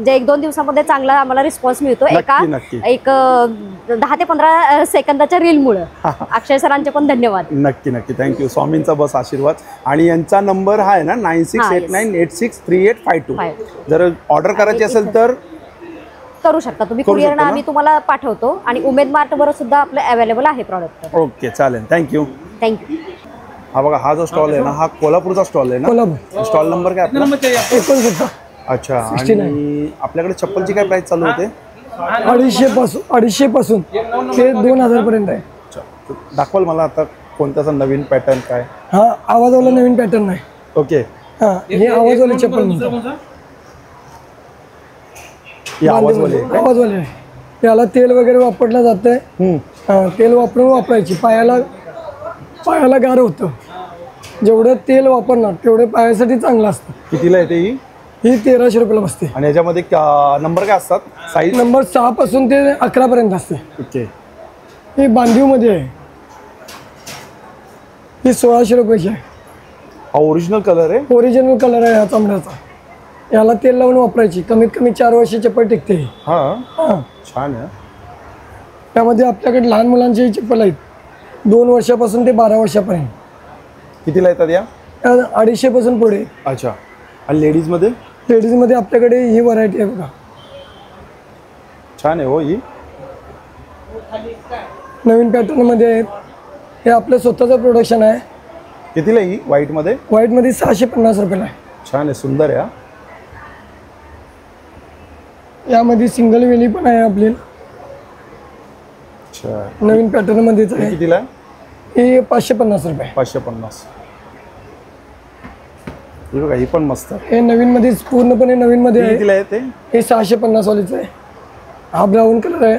जे 1-2 दिवसामध्ये चांगला आम्हाला रिस्पॉन्स मिळतो एक 10 ते 15 सेकंदाच्या रीलमुळे. अक्षय सरांचे पण धन्यवाद. नक्की थँक्यू. स्वामींचा बस आशीर्वाद. आणि यांचा नंबर हा आहे ना 9689863852. जर ऑर्डर करायची असेल तर करू शकता तुम्ही, कुरिअरनं आम्ही तुम्हाला पाठवतो. आणि उमेद मार्टवर सुद्धा आपलं अवेलेबल आहे प्रॉडक्ट. ओके, चालेल, थँक्यू. हा बघा, हा जो स्टॉल आहे ना, हा कोल्हापूरचा स्टॉल आहे ना. स्टॉल नंबर काय आपला? 69. अच्छा, आणि आपल्याकडे चप्पलची काय प्राइस चालू होते? 250 पासून ते 2000 पर्यंत आहे. दाखवाल मला आता कोणत्याचा नवीन पॅटर्न काय? हा, आवाजवाला नवीन पॅटर्न आहे. ओके, हा, हे आवाजवाले चप्पल म्हणतात. आवाजवाले याला तेल वगैरे वापरलं जातंय. तेल वापरायची, पायाला गार होतं. जेवढं तेल वापरणार तेवढे पायासाठी चांगलं असतं. कितीला येते ही? 1300 रुपयाला बसते. आणि याच्यामध्ये नंबर काय असतात? साईज नंबर 6 पासून ते 11 पर्यंत असते. ओके, ही बांधीवमध्ये आहे, ही 1600 रुपयाची आहे. हा ओरिजिनल कलर आहे? ओरिजिनल कलर आहे हा चांबड्याचा. याला तेल लावून वापरायची, कमीत कमी 4 वर्ष चप्पल टिकते. हा, छान आहे. त्यामध्ये आपल्याकडे लहान मुलांची चप्पल आहेत 2 वर्षापासून ते 12 वर्षापर्यंत. कितीला येतात या? 250 पासून पुढे. अच्छा, आणि लेडीजमध्ये? लेडीजमध्ये आपल्याकडे ही व्हरायटी आहे बघा, छान आहे हो. ही नवीन पॅटर्नमध्ये आहेत. हे आपलं स्वतःचं प्रोडक्शन आहे. कितीला ही व्हाईटमध्ये? व्हाईटमध्ये 650 रुपयाला आहे. छान आहे, सुंदर आहे. यामध्ये सिंगल वेली पण आहे आपली, नवीन पॅटर्न मध्येच आहे. कितीला? हे 550 रुपये. 550. ही बघा, ही पण मस्त. हे नवीन मध्ये पूर्णपणे नवीन मध्ये आहे. कितीला आहे ते? हे 650 वालीच आहे. हा ब्राऊन कलर आहे.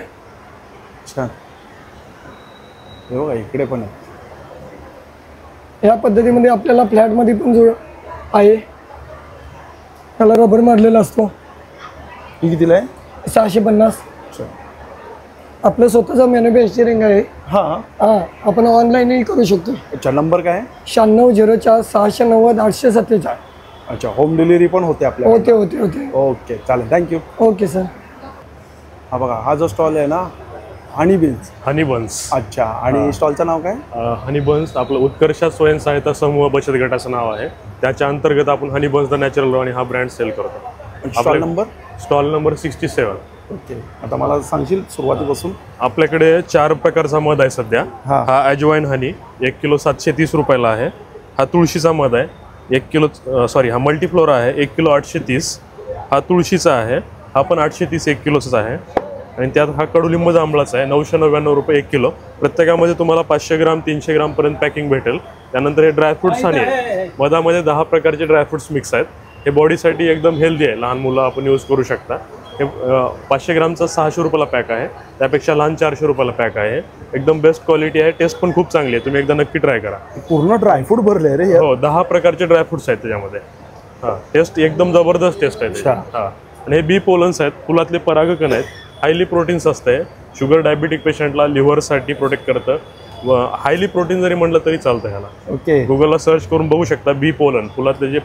छान. हे बघा, इकडे पण आहे. या पद्धतीमध्ये आपल्याला फ्लॅट मध्ये पण जो आहे त्याला रबर मारलेला असतो. ही कितीला आहे? 650. आपलं स्वतःचं मॅन्युफॅक्चरिंग आहे. आपण ऑनलाईनही करू शकतो. अच्छा, नंबर काय आहे? 9604 690 847. अच्छा, होम डिलिव्हरी पण होते आपल्या? होते. ओके, चालेल, थँक्यू. Okay sir. हा बघा, हा जो स्टॉल आहे ना, हनी बन्स. अच्छा, आणि स्टॉलचं नाव काय? हनी बन्स आपलं उत्कर्ष स्वयंसहायता समूह बचत गटाचं नाव आहे. त्याच्या अंतर्गत आपण हनी बन्स द नॅचरल आणि हा ब्रँड सेल करतो. Stall number 67. ओके, आता मला सांगशील सुरुवातीपासून? आपल्याकडे 4 प्रकारचा मध आहे सध्या. हा अजवाईन हनी 1 किलो 730 रुपयाला आहे. हा तुळशीचा मध आहे 1 किलो, हा मल्टीफ्लोरा आहे 1 किलो 830. हा तुळशीचा आहे, हा पण 830 1 किलोचाच आहे. आणि त्यात हा कडुलिंब जांभळाचा आहे 999 रुपये 1 किलो. प्रत्येकामध्ये तुम्हाला 500 ग्राम 300 ग्राम पर्यंत पॅकिंग भेटेल. त्यानंतर हे ड्रायफ्रुट्स हनी आहे. मधामध्ये 10 प्रकारचे ड्रायफ्रुट्स मिक्स आहेत. हे बॉडीसाठी एकदम हेल्दी आहे, लहान मुलं आपण यूज करू शकता. हे 500 ग्रामचा 600 रुपयाला पॅक आहे, त्यापेक्षा लहान 400 रुपयाला पॅक आहे. एकदम बेस्ट क्वालिटी आहे, टेस्ट पण खूप चांगली आहे. तुम्ही एकदा नक्की ट्राय करा. पूर्ण ड्रायफ्रूट भरले रे? हो, 10 प्रकारचे ड्रायफ्रुट्स आहेत त्याच्यामध्ये. टेस्ट एकदम जबरदस्त टेस्ट आहे. आणि हे बी पोलन्स आहेत, फुलातले परागकण आहेत. हायली प्रोटीन्स असते. शुगर डायबिटिक पेशंटला लिव्हरसाठी प्रोटेक्ट करतं. हायली प्रोटीन जरी म्हटलं तरी चालतं ह्याला. ओके, गुगलला सर्च करून बघू शकता. बी पोलन, फुलातले जे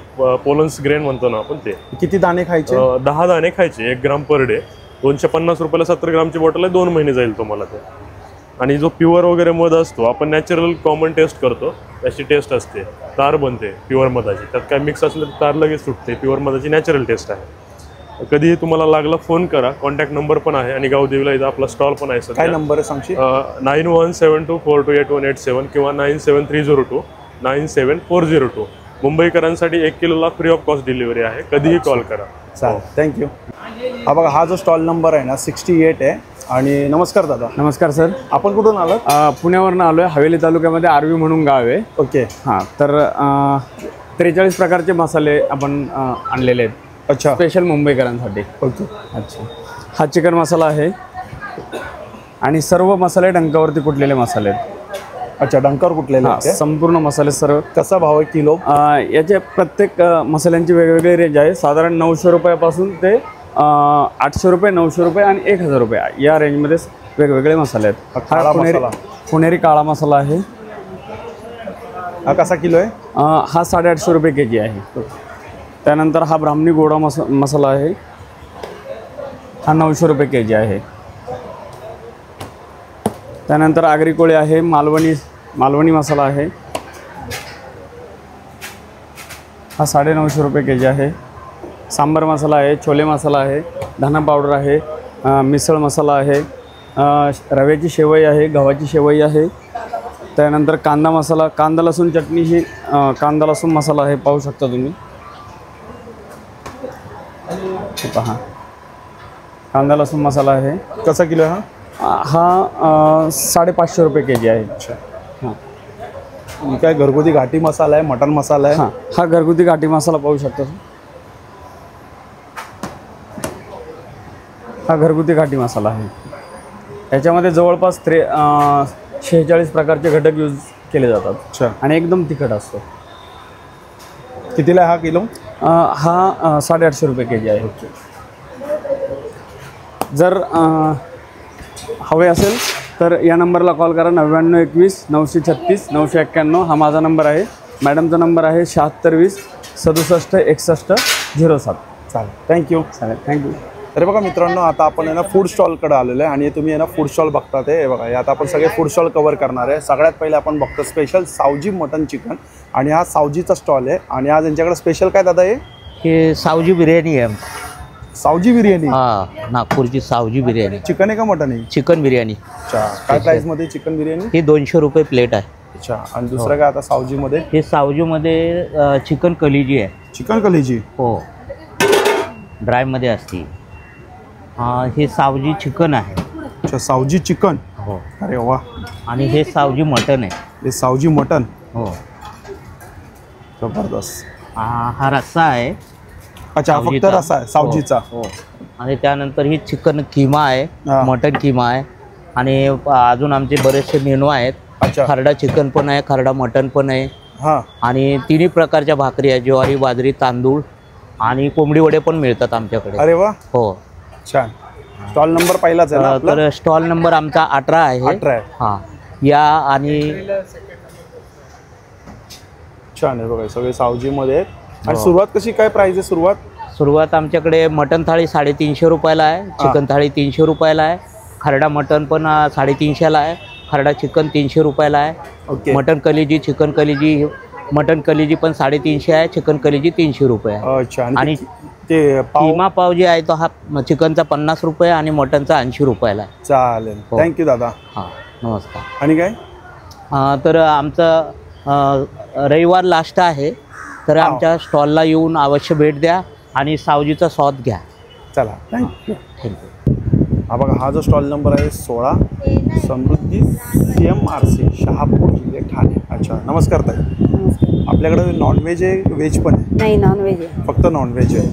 पोलन्स ग्रेन म्हणतो ना आपण ते. किती दाणे खायचे? 10 दाणे खायचे, 1 ग्राम पर डे. 250 रुपयाला 70 ग्रामची बॉटल आहे, 2 महिने जाईल तुम्हाला ते. आणि जो प्युअर वगैरे मध असतो आपण नॅचरल कॉमन टेस्ट करतो, त्याची टेस्ट असते, तार बनते प्युअर मधाची. त्यात काय मिक्स असलं तर तार लगेच सुटते. प्युअर मधाची नॅचरल टेस्ट आहे. कधीही तुम्हाला लागला फोन करा, कॉन्टॅक्ट नंबर पण आहे आणि गावदेवीला इथं आपला स्टॉल पण आहे. सर काय नंबर आहे सांगशील? 9172428187 किंवा 9730297402. मुंबईकरांसाठी 1 किलोला फ्री ऑफ कॉस्ट डिलिव्हरी आहे. कधीही कॉल करा. चालेल, थँक्यू. हा बघा, हा जो स्टॉल नंबर आहे ना 68 आहे. आणि नमस्कार दादा. नमस्कार सर. आपण कुठून आलात? पुण्यावरून आलो आहे. हवेली तालुक्यामध्ये आर्वी म्हणून गाव आहे. ओके. हां, तर 43 प्रकारचे मसाले आपण आणलेले आहेत. अच्छा. स्पेशल मुंबईकरांसाठी. ओके. अच्छा. हा चिकन मसाला आहे आणि सर्व मसाले डंकावरती कुटलेले मसाले आहेत. अच्छा, डंकावर कुटलेले आहेत. संपूर्ण मसाले सर्व. कसा भाव आहे किलो? याचे प्रत्येक मसाल्यांची वेगवेगळी रेंज आहे. साधारण 900 रुपयापासून ते 800 रुपये, 900 रुपये आणि 1000 रुपये या रेंजमध्ये वेगवेगळे मसाले आहेत. हा पुणेरी काळा मसाला आहे. हा कसा किलो आहे? हा 850 रुपये kg आहे. त्यानंतर हा ब्राह्मणी गोडा मसाला आहे. हा 900 रुपये kg आहे. त्यानंतर आगरी कोळी आहे. मालवणी मसाला आहे. हा 950 रुपये kg आहे. सांबर मसाला आहे. छोले मसाला आहे. धना पावडर आहे. मिसळ मसाला आहे. रव्याची शेवई आहे. गव्हाची शेवई आहे. त्यानंतर कांदा मसाला, कांदा लसूण चटणी ही कांदा लसूण मसाला आहे. पाहू शकता तुम्ही. पहा, कांदा लसूण मसाला आहे. कसा किलो आहे हा? हा 550 रुपये kg आहे. अच्छा. हां, काय घरगुती घाटी मसाला आहे, मटन मसाला आहे. हां, हा घरगुती घाटी मसाला पाहू शकता. हा घरगुती घाटी मसाला आहे. याच्यामध्ये जवळपास 46 प्रकारचे घटक यूज केले जातात. अच्छा. आणि एकदम तिखट असतो. कितीला आहे हा किलो? हा 850 रुपये kg आहे. जर हवे असेल तर या नंबरला कॉल करा. 9921 936 991. हा माझा नंबर आहे. मॅडमचा नंबर आहे 7620 67 61 07. चालेल, थँक्यू. चालेल, थँक्यू. अरे बघा मित्रांनो, आता आपण आहे ना फूड स्टॉलकडे आलेलो आहे आणि तुम्ही आहे ना फूड स्टॉल बघता ते हे बघा. आता आपण सगळे फूड स्टॉल कव्हर करणार आहे. सगळ्यात पहिले आपण बघतो स्पेशल सावजी मटन चिकन आणि हा सावजीचा स्टॉल आहे. आणि आज यांच्याकडे स्पेशल काय दादा आहे? हे सावजी बिर्याणी आहे. सावजी बिर्याणी? हां, नागपूरची सावजी बिर्याणी. चिकन आहे का मटन आहे? चिकन बिर्याणी. अच्छा. काय प्राईसमध्ये चिकन बिर्याणी? ही 200 रुपये प्लेट आहे. अच्छा. आणि दुसरं काय आता सावजीमध्ये? हे सावजीमध्ये चिकन कलेजी आहे. चिकन कलेजी? हो, ड्रायमध्ये असते. हे सावजी चिकन आहे. अच्छा, सावजी चिकन. हो. अरे वा. आणि हे सावजी मटन आहे. हे सावजी मटन. हो, जबरदस्त. हा रस्सा आहे. अच्छा, फक्त रस्सा आहे सावजीचा. हो. आणि त्यानंतर ही चिकन किमा आहे, मटन किमा आहे. आणि अजून आमचे बरेचसे मेनू आहेत. खरडा चिकन पण आहे, खरडा मटन पण आहे. हां. आणि तिन्ही प्रकारच्या भाकरी आहेत, ज्वारी, बाजरी, तांदूळ आणि कोंबडी वडे पण मिळतात आमच्याकडे. अरे वा. हो, छान. स्टॉल नंबर पहिलाच आहे ना? तर स्टॉल नंबर आमचा 18 आहे. 18 आहे. हां, या. आणि छान आहे बघा, सगळे सावजीमध्ये. आणि सुरुवात कशी, काय प्राइस आहे सुरुवात आमच्याकडे मटन थाळी 350 रुपयाला आहे. चिकन थाळी 300 रुपयाला आहे. खरडा मटन पण 350ला आहे. खरडा चिकन 300 रुपयाला आहे. मटन कलेजी, चिकन कलेजी, मटन कलेजी पण 350 आहे. चिकन कलेजी 300 रुपये आहे. अच्छा. आणि ते किमा पाव जे आहे तो हा चिकनचा 50 रुपये आणि मटनचा 80 रुपयाला आहे. चालेल, थँक्यू दादा. हां, नमस्कार. आणि काय तर आमचं रविवार लास्ट आहे, तर आमच्या स्टॉलला येऊन अवश्य भेट द्या आणि सावजीचा स्वाद घ्या. चला, थँक्यू. थँक्यू. हा बघा, हा जो स्टॉल नंबर आहे 16, समृद्धी CMRC, शहापूर जिल्हे, ठाणे. अच्छा, नमस्कार ताई. आपल्याकडे नॉनव्हेज आहे, व्हेज पण आहे? नाही, नॉनव्हेज आहे. फक्त नॉनव्हेज आहे.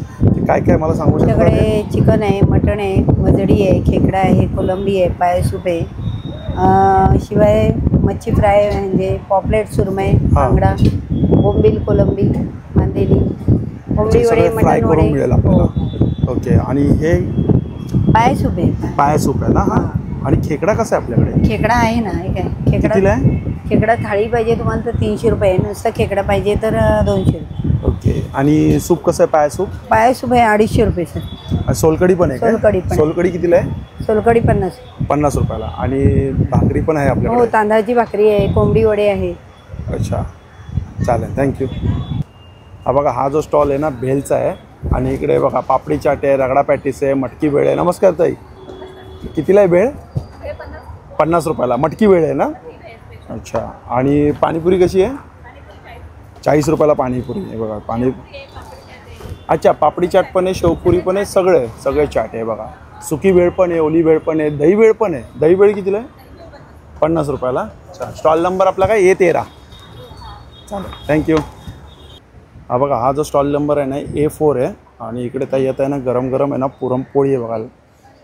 काय काय मला सांगू शकता? आमच्याकडे चिकन आहे, मटण आहे, वजडी आहे, खेकडा आहे, कोलंबी आहे, पाय सूप आहे. शिवाय मच्छी फ्राय म्हणजे पॉपलेट, सुरमई, बांगडा, बोंबील, कोलंबी, मांदेली, कोंबडी वडे, मटण वडे मिळेल आपल्याला. ओके. आणि हे पाय सूप आहे. पाय सूप आहे ना? हां. आणि खेकडा कसा आहे आपल्याकडे? खेकडा आहे ना, हे काय खेकडा आहे. खेकडा थाळी पाहिजे तुम्हाला तर 300 रुपये, नुसतं खेकडा पाहिजे तर 200 रुपये. ओके. आणि सूप कसं आहे? पाय सूप? पाय सूप आहे 250 रुपये सर. सोलकडी पण आहे? सोलकडी पण. सोलकडी कितीला आहे? सोलकडी 50. 50 रुपयाला. आणि भाकरी पण आहे हो, आपल्याकडे? तांदळाची भाकरी आहे, कोंबडी वडे आहे. अच्छा, चालेल, थँक्यू. हा बघा, हा जो स्टॉल आहे ना भेलचा आहे. आणि इकडे बघा पापडी चाट आहे, रगडा पॅटीस आहे, मटकी भेळ आहे. नमस्कार ताई, कितीला आहे भेळ? 50 रुपयाला. मटकी भेळ आहे ना? अच्छा. आणि पाणीपुरी कशी आहे? 40 रुपयाला पाणीपुरी आहे बघा. अच्छा, पापडी चाट पण आहे, शेवपुरी पण आहे, सगळे चाट आहे बघा. सुकी भेळ पण आहे, ओली भेळ पण आहे, दही भेळ पण आहे. दही भेळ कितीला आहे? 50 रुपयाला. अच्छा, स्टॉल नंबर आपला काय? A13. चालेल, थँक्यू. हा बघा, हा जो स्टॉल नंबर आहे ना A4 आहे. आणि इकडे ताई येत आहे ना गरम गरम आहे ना पुरणपोळी आहे बघा,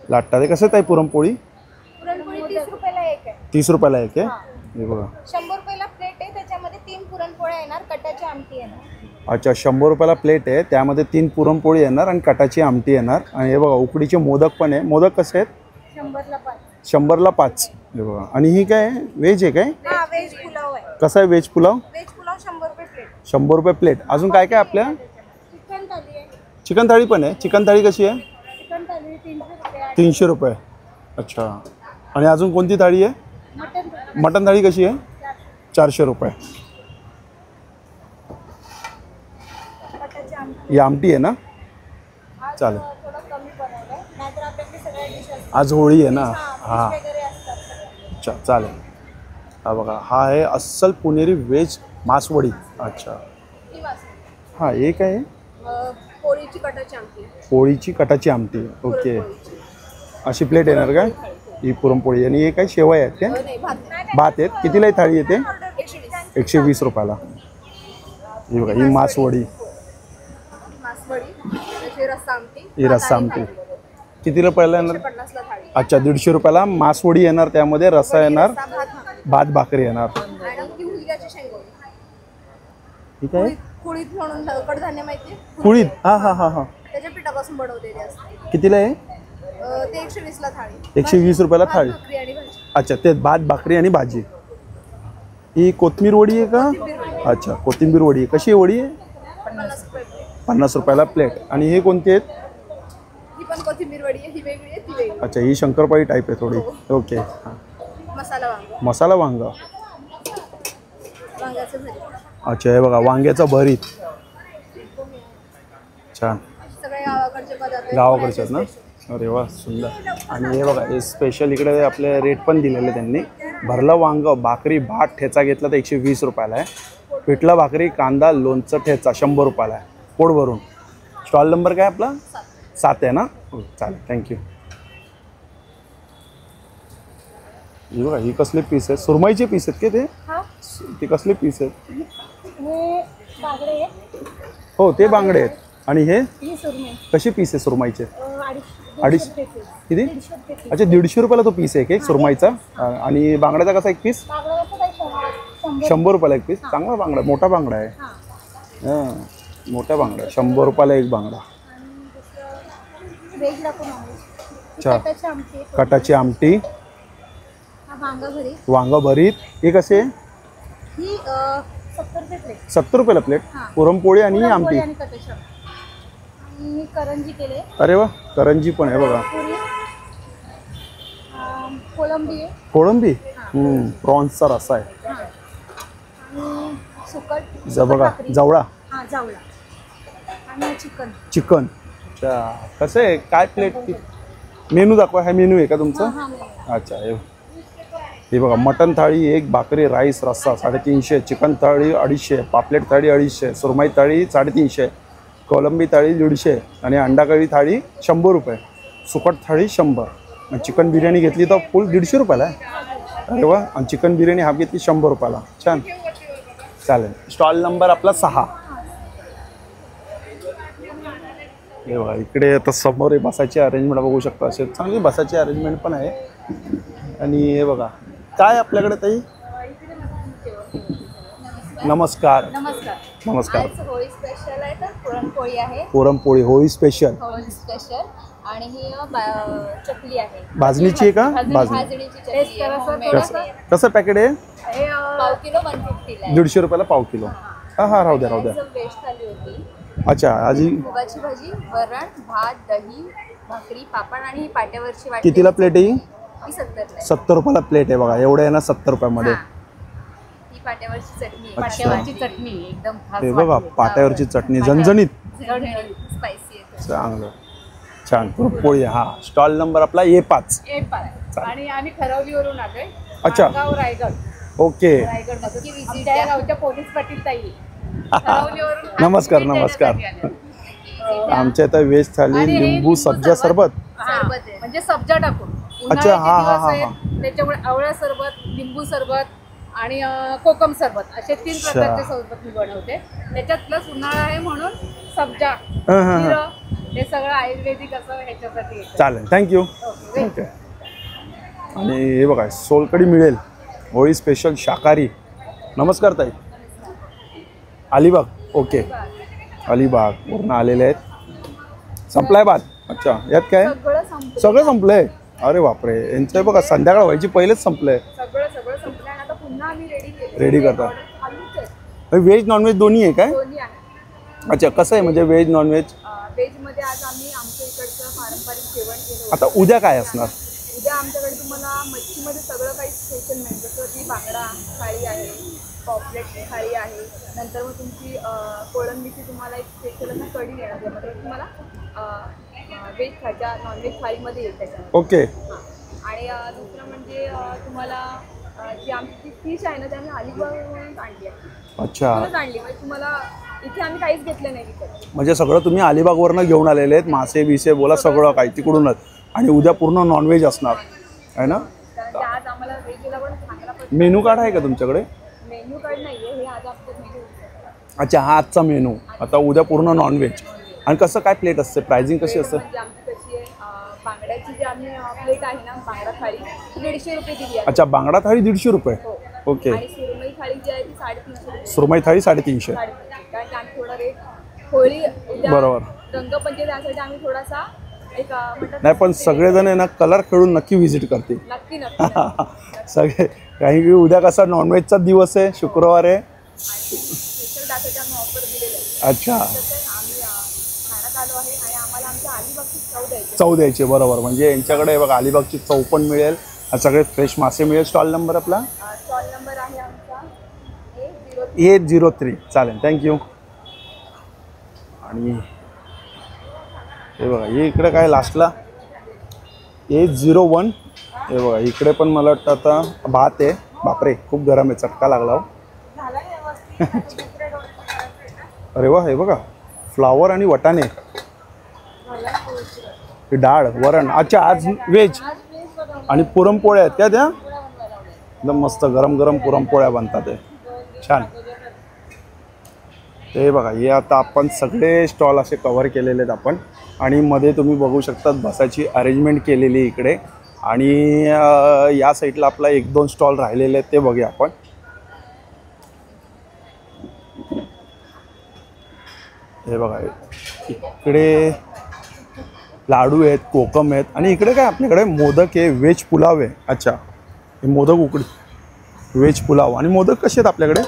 लाटतात. आहे कसं आहे ताई पुरणपोळी? 30 रुपयाला एक आहे. 30 रुपयाला एक आहे. हे बघा, 100 रुपयाला प्लेट आहे, त्याच्यामध्ये 3 पुरणपोळ्या येणार, कटाची आमटी येणार. अच्छा, 100 रुपयाला प्लेट आहे, त्यामध्ये 3 पुरणपोळी येणार आणि कटाची आमटी येणार. आणि हे बघा उकडीचे मोदक पण आहे. मोदक कसे आहेत? 100ला 5. 100ला 5. हे बघा. आणि ही काय आहे? व्हेज आहे काय? हा, व्हेज पुलाव आहे. कसं आहे व्हेज पुलाव? व्हेज पुलाव 100 रुपये प्लेट. 100 रुपये प्लेट. अजून काय काय आपल्या? चिकन थाली आहे. चिकन थाळी पण आहे. चिकन थाळी कशी आहे? चिकन थाली 300 रुपये. 300 रुपये. अच्छा. आणि अजून कोणती थाळी आहे? मटन थाळी कशी आहे? 400 रुपये. ही आमटी आहे ना? चालेल. आज होळी आहे ना? हां, अच्छा, चालेल. हा बघा, हा आहे अस्सल पुणेरी व्हेज मासवडी. अच्छा, हां, एक आहे पोळीची कटाची आमटी. पोळीची कटाची आमटी. ओके, अशी प्लेट येणार का? ही पुरणपोळी. आणि हे काय शेवया आहेत काय? भात आहेत. कितीला ही थाळी येते? 120 रुपयाला. ही बघा, ही मासवडी, ही रस्सा आमटी. कितीला पहिला येणार? अच्छा, 150 रुपयाला मासवडी येणार, त्यामध्ये रस्सा येणार, भात भाकरी येणार. ठीक आहे. कुळीत म्हणून कडधान्य माहिती आहे? कुळीत? हां हां हां हां. त्याच्या पिठापासून बनवलेली असते. कितीला आहे? ते 120ला थाळी. 120 रुपयाला थाळी. भाकरी आणि भाजी. अच्छा, ते भात भाकरी आणि भाजी. ही कोथिंबीर वडी आहे का? अच्छा, कोथिंबीर वडी. कशी आहे वडी? 50 रुपये. 50 रुपयाला प्लेट. आणि हे कोणते आहेत? ही पण कोथिंबीर वडी आहे, ही वेगळी आहे, ती वेगळी. अच्छा, ही शंकरपाळी टाईप आहे थोडी. ओके. मसाला वांगा. मसाला वांगा. वांग्याचं भरीत. अच्छा, हे बघा वांग्याचं भरीत. छान. सगळे गावाकडचे पदार्थ. गावाकडचे आहेत ना? अरे वा, सुंदर. आणि हे बघा, हे स्पेशल इकडे आपले रेट पण दिलेले त्यांनी. भरलं वांग, भाकरी, भात, ठेचा घेतला तर 120 रुपयाला आहे. पिठला भाकरी, कांदा, लोणचं, ठेचा 100 रुपयाला आहे पोट भरून. स्टॉल नंबर काय आपला? 7 आहे ना? हो, चालेल, थँक्यू. ही बघा, ही कसले पीस आहेत? सुरमईचे पीस आहेत का ते? ते कसले पीस आहेत? हे बांगडे आहेत. हो, ते बांगडे आहेत. आणि हे ही सुरमई. कसे पीस आहे सुरमईचे? 250. किती? अच्छा, 150 रुपयाला तो पीस आहे एक सुरमईचा. आणि बांगड्याचा कसा एक पीस? 100 रुपयाला एक पीस. चांगला बांगडा, मोठा बांगडा आहे. हां, मोठा बांगडा, 100 रुपयाला एक बांगडा. अच्छा, कटाची आमटी, वांग भरीत. हे कसे? ही 70 रुपये प्लेट. 70 रुपयाला प्लेट. पुरणपोळी आणि आमटी. करंजी केले. अरे वा, करंजी पण आहे बघा. कोलंबी आहे. कोळंबी. प्रॉन्सचा रस्सा आहे. सुकट बघा, जवळा. हां, जावळा. आणि चिकन. चिकन. अच्छा, कसं आहे? काय प्लेट? मेनू दाखवा. हा मेनू आहे का तुमचा? अच्छा, हे बघा, मटन थाळी एक, भाकरी, राईस, रस्सा 350, चिकन थाळी 250, पापलेट थाळी 250, सुरमई थाळी 350, कोलंबी थाळी 150 आणि अंडा कढी थाळी 100 रुपये, सुकट थाळी 100. आणि चिकन बिर्याणी घेतली तर फुल 150 रुपयाला आहे. अरे वा. आणि चिकन बिर्याणी हाफ घेतली 100 रुपयाला. छान, चालेल. स्टॉल नंबर आपला 6. हे बघा, इकडे आता समोर हे बसायची अरेंजमेंट बघू शकता. असे चांगली बसायची अरेंजमेंट पण आहे. आणि हे बघा, काय आपल्याकडे ताई? नमस्कार. नमस्कार. होळी स्पेशल आहे, तर पुरणपोळी आहे. पुरणपोळी होळी स्पेशल. होळी स्पेशल. आणि ही चकली आहे. भाजणीची आहे का? भाजणीची चकली आहे. कसं पॅकेट आहे? पाव किलो 150 ला. 150 रुपयाला पाव किलो. हां हां, राहू द्या राहू द्या. व्हेज थाली होती. अच्छा, आजी मुगाची भाजी, वरण, भात, दही, भाकरी, पापड आणि पाट्यावरची वाटी. कितीला प्लेट आहे? ही 70 ला आहे. 70 रुपयाला प्लेट आहे बघा, एवढे आहे ना 70 रुपयामध्ये. ही पाट्यावरची चटणी आहे. अच्छा. पाट्यावरची चटणी एकदम खास हे बघा वाटते. पाट्यावरची चटणी झणझणीत स्पायसी आहे. चांगलं छान. पुरणपोळी हा स्टॉल नंबर आपला A5. आणि आम्ही खरवलीवरून आलोय. अच्छा. गाव रायगड. ओके. रायगड नक्की विजिट द्या. गावच्या पोलीस पाटील ताई. नमस्कार नमस्कार. आमच्या इथं व्हेज थाली, लिंबू सब्जा सरबत. म्हणजे सब्जा टाकून. अच्छा हा हा हा हा. त्याच्यामुळे आवळा सरबत, लिंबू सरबत आणि कोकम सरबत असे 3 प्रकारचे सरबत मी बनवते. त्याच्यात प्लस उन्हाळा आहे म्हणून सब्जा, जिरं हे सगळं आयुर्वेदिक असं ह्याच्यासाठी. चालेल थँक्यू. ओके. आणि हे बघा सोलकढी मिळेल, होळी स्पेशल शाकाहारी. नमस्कार ताई. अलिबाग. ओके अलिबाग पूर्ण आलेले आहेत. संपलाय भात. अच्छा यात काय सगळं संपलंय. अरे बापरे यांचं बघा संध्याकाळ व्हायची पहिलेच संपलंय. सगळं संपलं आणि आता पुन्हा आम्ही रेडी करता. व्हेज नॉनव्हेज दोन्ही आहे काय? अच्छा कसं आहे म्हणजे व्हेज नॉनव्हेज? व्हेजमध्ये आज आम्ही आमच्या इकडचं पारंपरिक जेवण केलं. आता उद्या काय असणार? उद्या आमच्याकडे तुम्हाला मच्छीमध्ये सगळं काही स्पेशल मिळेल. जसं की बांगडा थाळी आहे, पॉपलेट थाळी आहे, नंतर मग तुमची कोळंबीची तुम्हाला एक स्पेशल असं कढी येणार त्यामध्ये तुम्हाला व्हेज खायच्या नॉनव्हेज थाळीमध्ये येईल त्याच्यामध्ये. ओके. आणि दुसरं म्हणजे तुम्हाला जी आमची फिश आहे ना ती आम्ही अलिबागवरून आणली आहे. अच्छा आणली म्हणजे तुम्हाला इथे आम्ही काहीच घेतलं नाही विकत. म्हणजे सगळं तुम्ही अलिबागवरनं घेऊन आलेले आहेत, मासे बिसे बोला सगळं काही तिकडूनच. आणि उद्या पूर्ण नॉनव्हेज असणार आहे ना? आज आम्हाला व्हेजला पण चांगला मेनू कार्ड आहे का तुमच्याकडे? मेन्यू कार्ड नाहीये, हे आज आमचं मेन्यू. अच्छा हा आजचा मेनू. आता उद्या पूर्ण नॉनव्हेज. आणि कसं काय प्लेट असते, प्राइसिंग कशी असते? आमची कशी आहे बांगड्याची जी आम्ही प्लेट आहे ना बांगडा थाळी 150 रुपये दिली आहे. अच्छा बांगडा थाळी 150 रुपये. ओके. आणि सुरमई थाळी जी आहे ती 350 रुपये. सुरमई थाळी 350. कारण आम्ही थोडा रेट होळी बरोबर रंगपंचमी यासाठी आम्ही थोडासा एक नाही पण सगळेजण आहे ना कलर खेळून नक्की व्हिजिट करतील. नक्की सगळे कारण की उद्या कसा नॉनव्हेजचा दिवस आहे, शुक्रवार आहे. स्पेशल दाखवायचे आम्ही ऑफर दिलेलं आहे. अच्छा आम्ही खाण्यात आलो आहे आणि आम्हाला आमच्या अलिबागची चव द्यायची. बरोबर म्हणजे यांच्याकडे बघा अलिबागची चव पण मिळेल, सगळे फ्रेश मासे मिळेल. स्टॉल नंबर आपला स्टॉल नंबर आहे आमचा A03. चालेल थँक्यू. आणि हे बघा हे इकडे काय लास्टला A01. हे बघा इकडे पण मला वाटतं आता भात आहे. बापरे खूप गरम आहे, चटका लागला हो. अरे वा हे बघा फ्लावर आणि वटाणे, डाळ वरण. अच्छा आज व्हेज आणि पुरणपोळ्या आहेत का त्या? एकदम मस्त गरम गरम पुरणपोळ्या बनतात ते छान. ते बघा हे आता आपण सगळे स्टॉल असे कव्हर केलेले आहेत आपण. आणि मध्ये तुम्ही बघू शकता बसायची अरेंजमेंट केलेली इकडे. आणि या साईडला आपला 1-2 स्टॉल राहिलेले आहेत ते बघूया आपण. हे बघा इकडे लाडू आहेत, कोकम आहेत. आणि इकडे काय आपल्याकडे मोदक आहे, व्हेज पुलाव आहे. अच्छा हे मोदक उकडी व्हेज पुलाव. आणि मोदक कसे आहेत आपल्याकडे?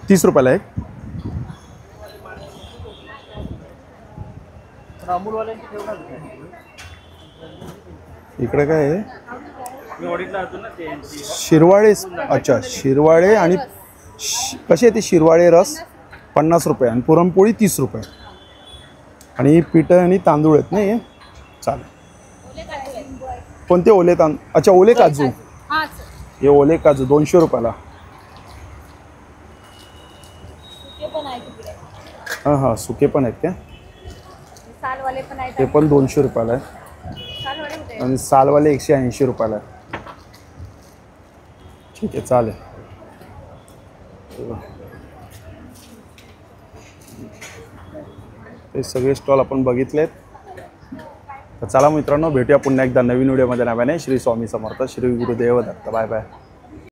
30 रुपयाला एक. इकडे काय आहे शिरवाळे. अच्छा शिरवाळे. आणि कसे आहे ते शिरवाळे रस 50 रुपये आणि पुरणपोळी 30 रुपये. आणि पिठं आणि तांदूळ आहेत नाही. चालेल. कोणते ओले तांदूळ? अच्छा ओले काजू. हे ओले काजू 200 रुपयाला. हां हां सुके पण आहेत का? ते पण 200 रुपयाला आहे. आणि सालवाले 180 रुपयाला आहे. ठीक आहे चालेल. हे सगळे स्टॉल आपण बघितलेत. तर चला मित्रांनो भेटूया पुन्हा एकदा नवीन व्हिडिओमध्ये. नव्याने श्री स्वामी समर्थ, श्री गुरुदेव दत्त. Bye bye.